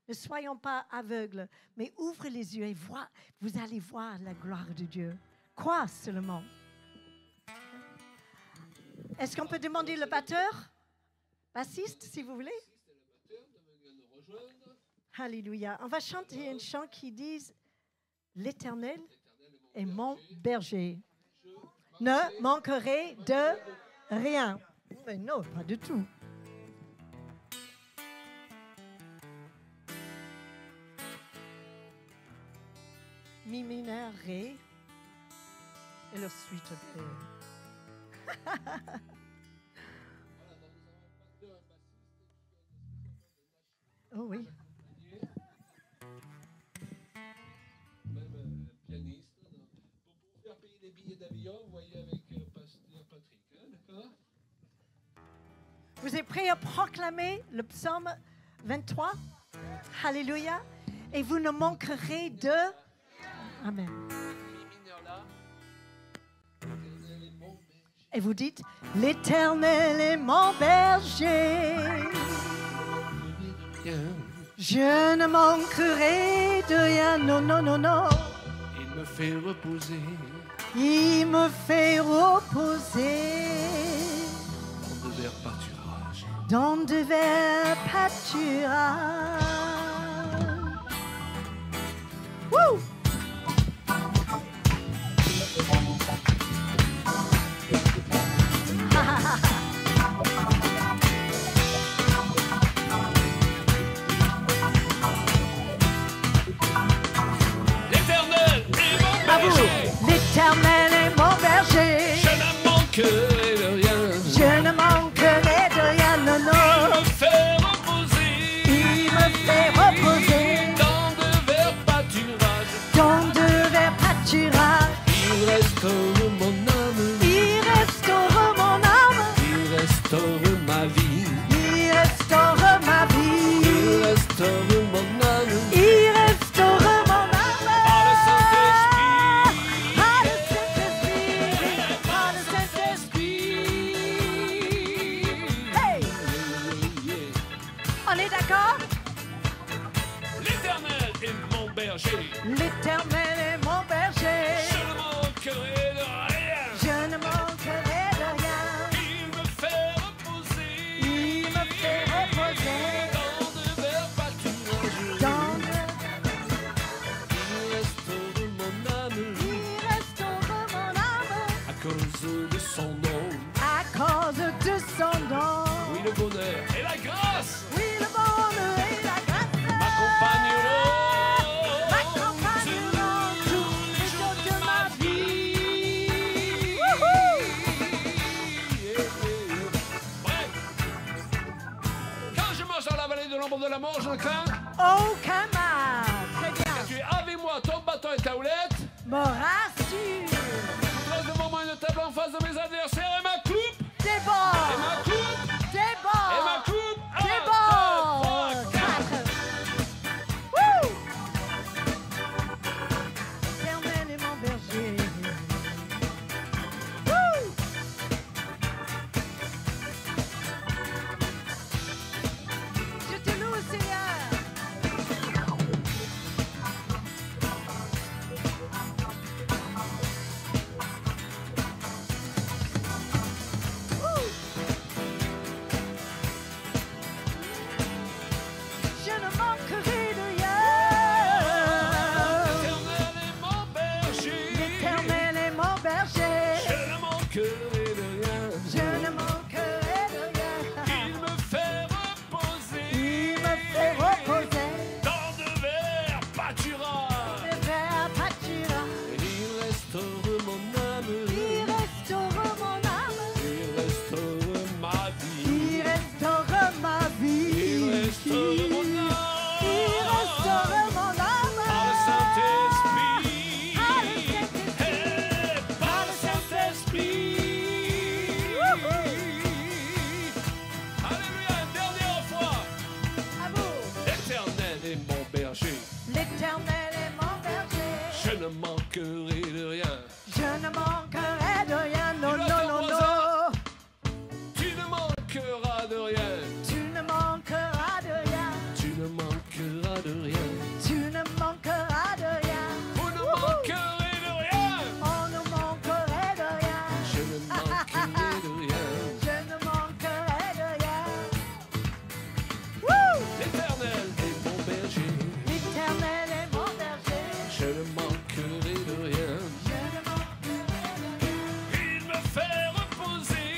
Ne soyons pas aveugles, mais ouvrez les yeux et vous allez voir la gloire de Dieu. Quoi seulement? Est-ce qu'on peut demander le batteur? Bassiste, si vous voulez? Alléluia. On va chanter un chant qui dit « L'Éternel est mon berger. Ne manquerai de rien. » Mais non, pas du tout. Mi mineur, ré et le suite. Oh oui. Même pianiste. Pour vous faire payer les billets d'avion, vous voyez avec Pasteur Patrick, hein, d'accord? Vous êtes prêts à proclamer le psaume 23? Alléluia. Et vous ne manquerez de... Amen. Et vous dites, l'Éternel est mon berger. Je ne manquerai de rien. Non, non, non, non. Il me fait reposer Il me fait reposer dans de verts pâturages. dans de verts pâturages. Wouh! L'Éternel est mon À vous. berger. L'Éternel est mon berger. Je ne manquerai de rien. Je ne manquerai de rien, non, Il non. me fait reposer. Il me fait reposer Dans de verts pâturages. dans de verts pâturages. Il restaure mon âme, Il restaure mon âme. il restaure ma vie, Il restaure ma vie. il restaure mon âme. Il restaure mon âme. Par le Saint-Esprit. Par le Saint-Esprit. Par le Saint-Esprit. Hey! On est d'accord? L'Éternel est mon berger. L'Éternel est mon berger. Je ne manquerai de rien. Je ne manquerai de rien. Il me fait reposer. Il me fait reposer Dans de verts pâturages. dans de... Il restaure mon âme Il restaure mon âme à cause de son nom. à cause de son nom. Oui, le bonheur et la grâce Oui, le bonheur et la grâce m'accompagneront. m'accompagneront tous les jours de ma vie. Ouais. Quand je marche dans la vallée de l'ombre de la mort, je ne crains. Aucun mal. Très bien. Tu es avec moi, ton bâton et ta houlette. Me rassure. Tu poses devant moi une table en face de mes adversaires et ma coupe. C'est Et bon. ma coupe. C'est bon. Et ma coupe. C'est 1, bon. 2, 3, 4. 4. Wouh! L'Éternel est mon berger. Wouh! Je te loue, Seigneur. Wouh! Je ne manquerai de rien. L'Éternel est mon berger. L'Éternel est mon berger. Je ne manquerai de rien. Je ne manquerai de rien. Il me fait reposer. Il me fait reposer Dans de verts pâturages. de verts pâturages. Il restaure mon âme, Il restaure mon âme. Il restaure ma vie. Il restaure ma vie. Il restaure mon âme. Il restaure mon âme. Par le Saint-Esprit. Par le Saint-Esprit. Hey, par le Saint-Esprit. Alléluia, une dernière fois. À vous. L'Éternel est mon berger. L'Éternel est mon berger. Je ne manquerai de rien. Je ne manquerai de rien. Non, Dis-le à non, ton non, voisin. non. Tu ne manqueras de rien. Tu ne manqueras de rien. tu ne manqueras de rien. Tu ne manqueras de rien. Vous ne manquerez de rien. On ne manquerait de rien. Je ne manquerai de rien. Je ne manquerai de rien. Wouh! L'Éternel Et mon berger, L'Éternel est mon berger. je ne manquerai de rien. Je ne manquerai de rien. il me fait reposer.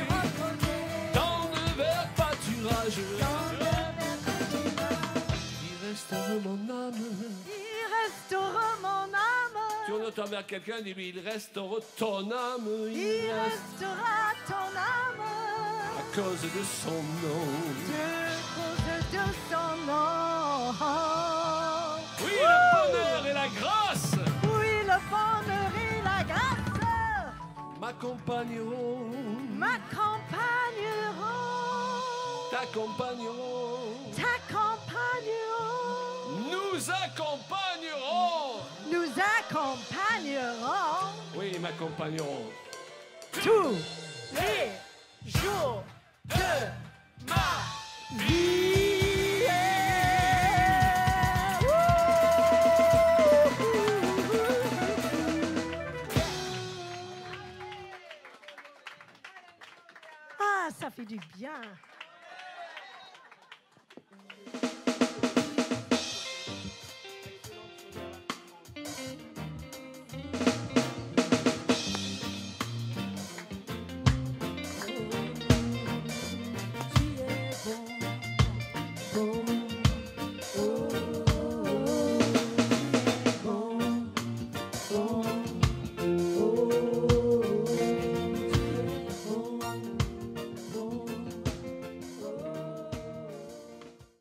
Reposer Dans de verts pâturages. dans le verre pâturage. Il restaure mon âme. Il restaure mon âme. Tourne toi vers quelqu'un, dis-lui, il restaure ton âme. Il restera ton âme. À cause de son nom. De cause de son nom. Oui, le bonheur et la grâce Oui, le bonheur et la grâce m'accompagneront, m'accompagneront, t'accompagneront, t'accompagneront, nous accompagneront. nous accompagnerons Oui, ils m'accompagneront. tous les jours de ma vie. Ah, ça fait du bien.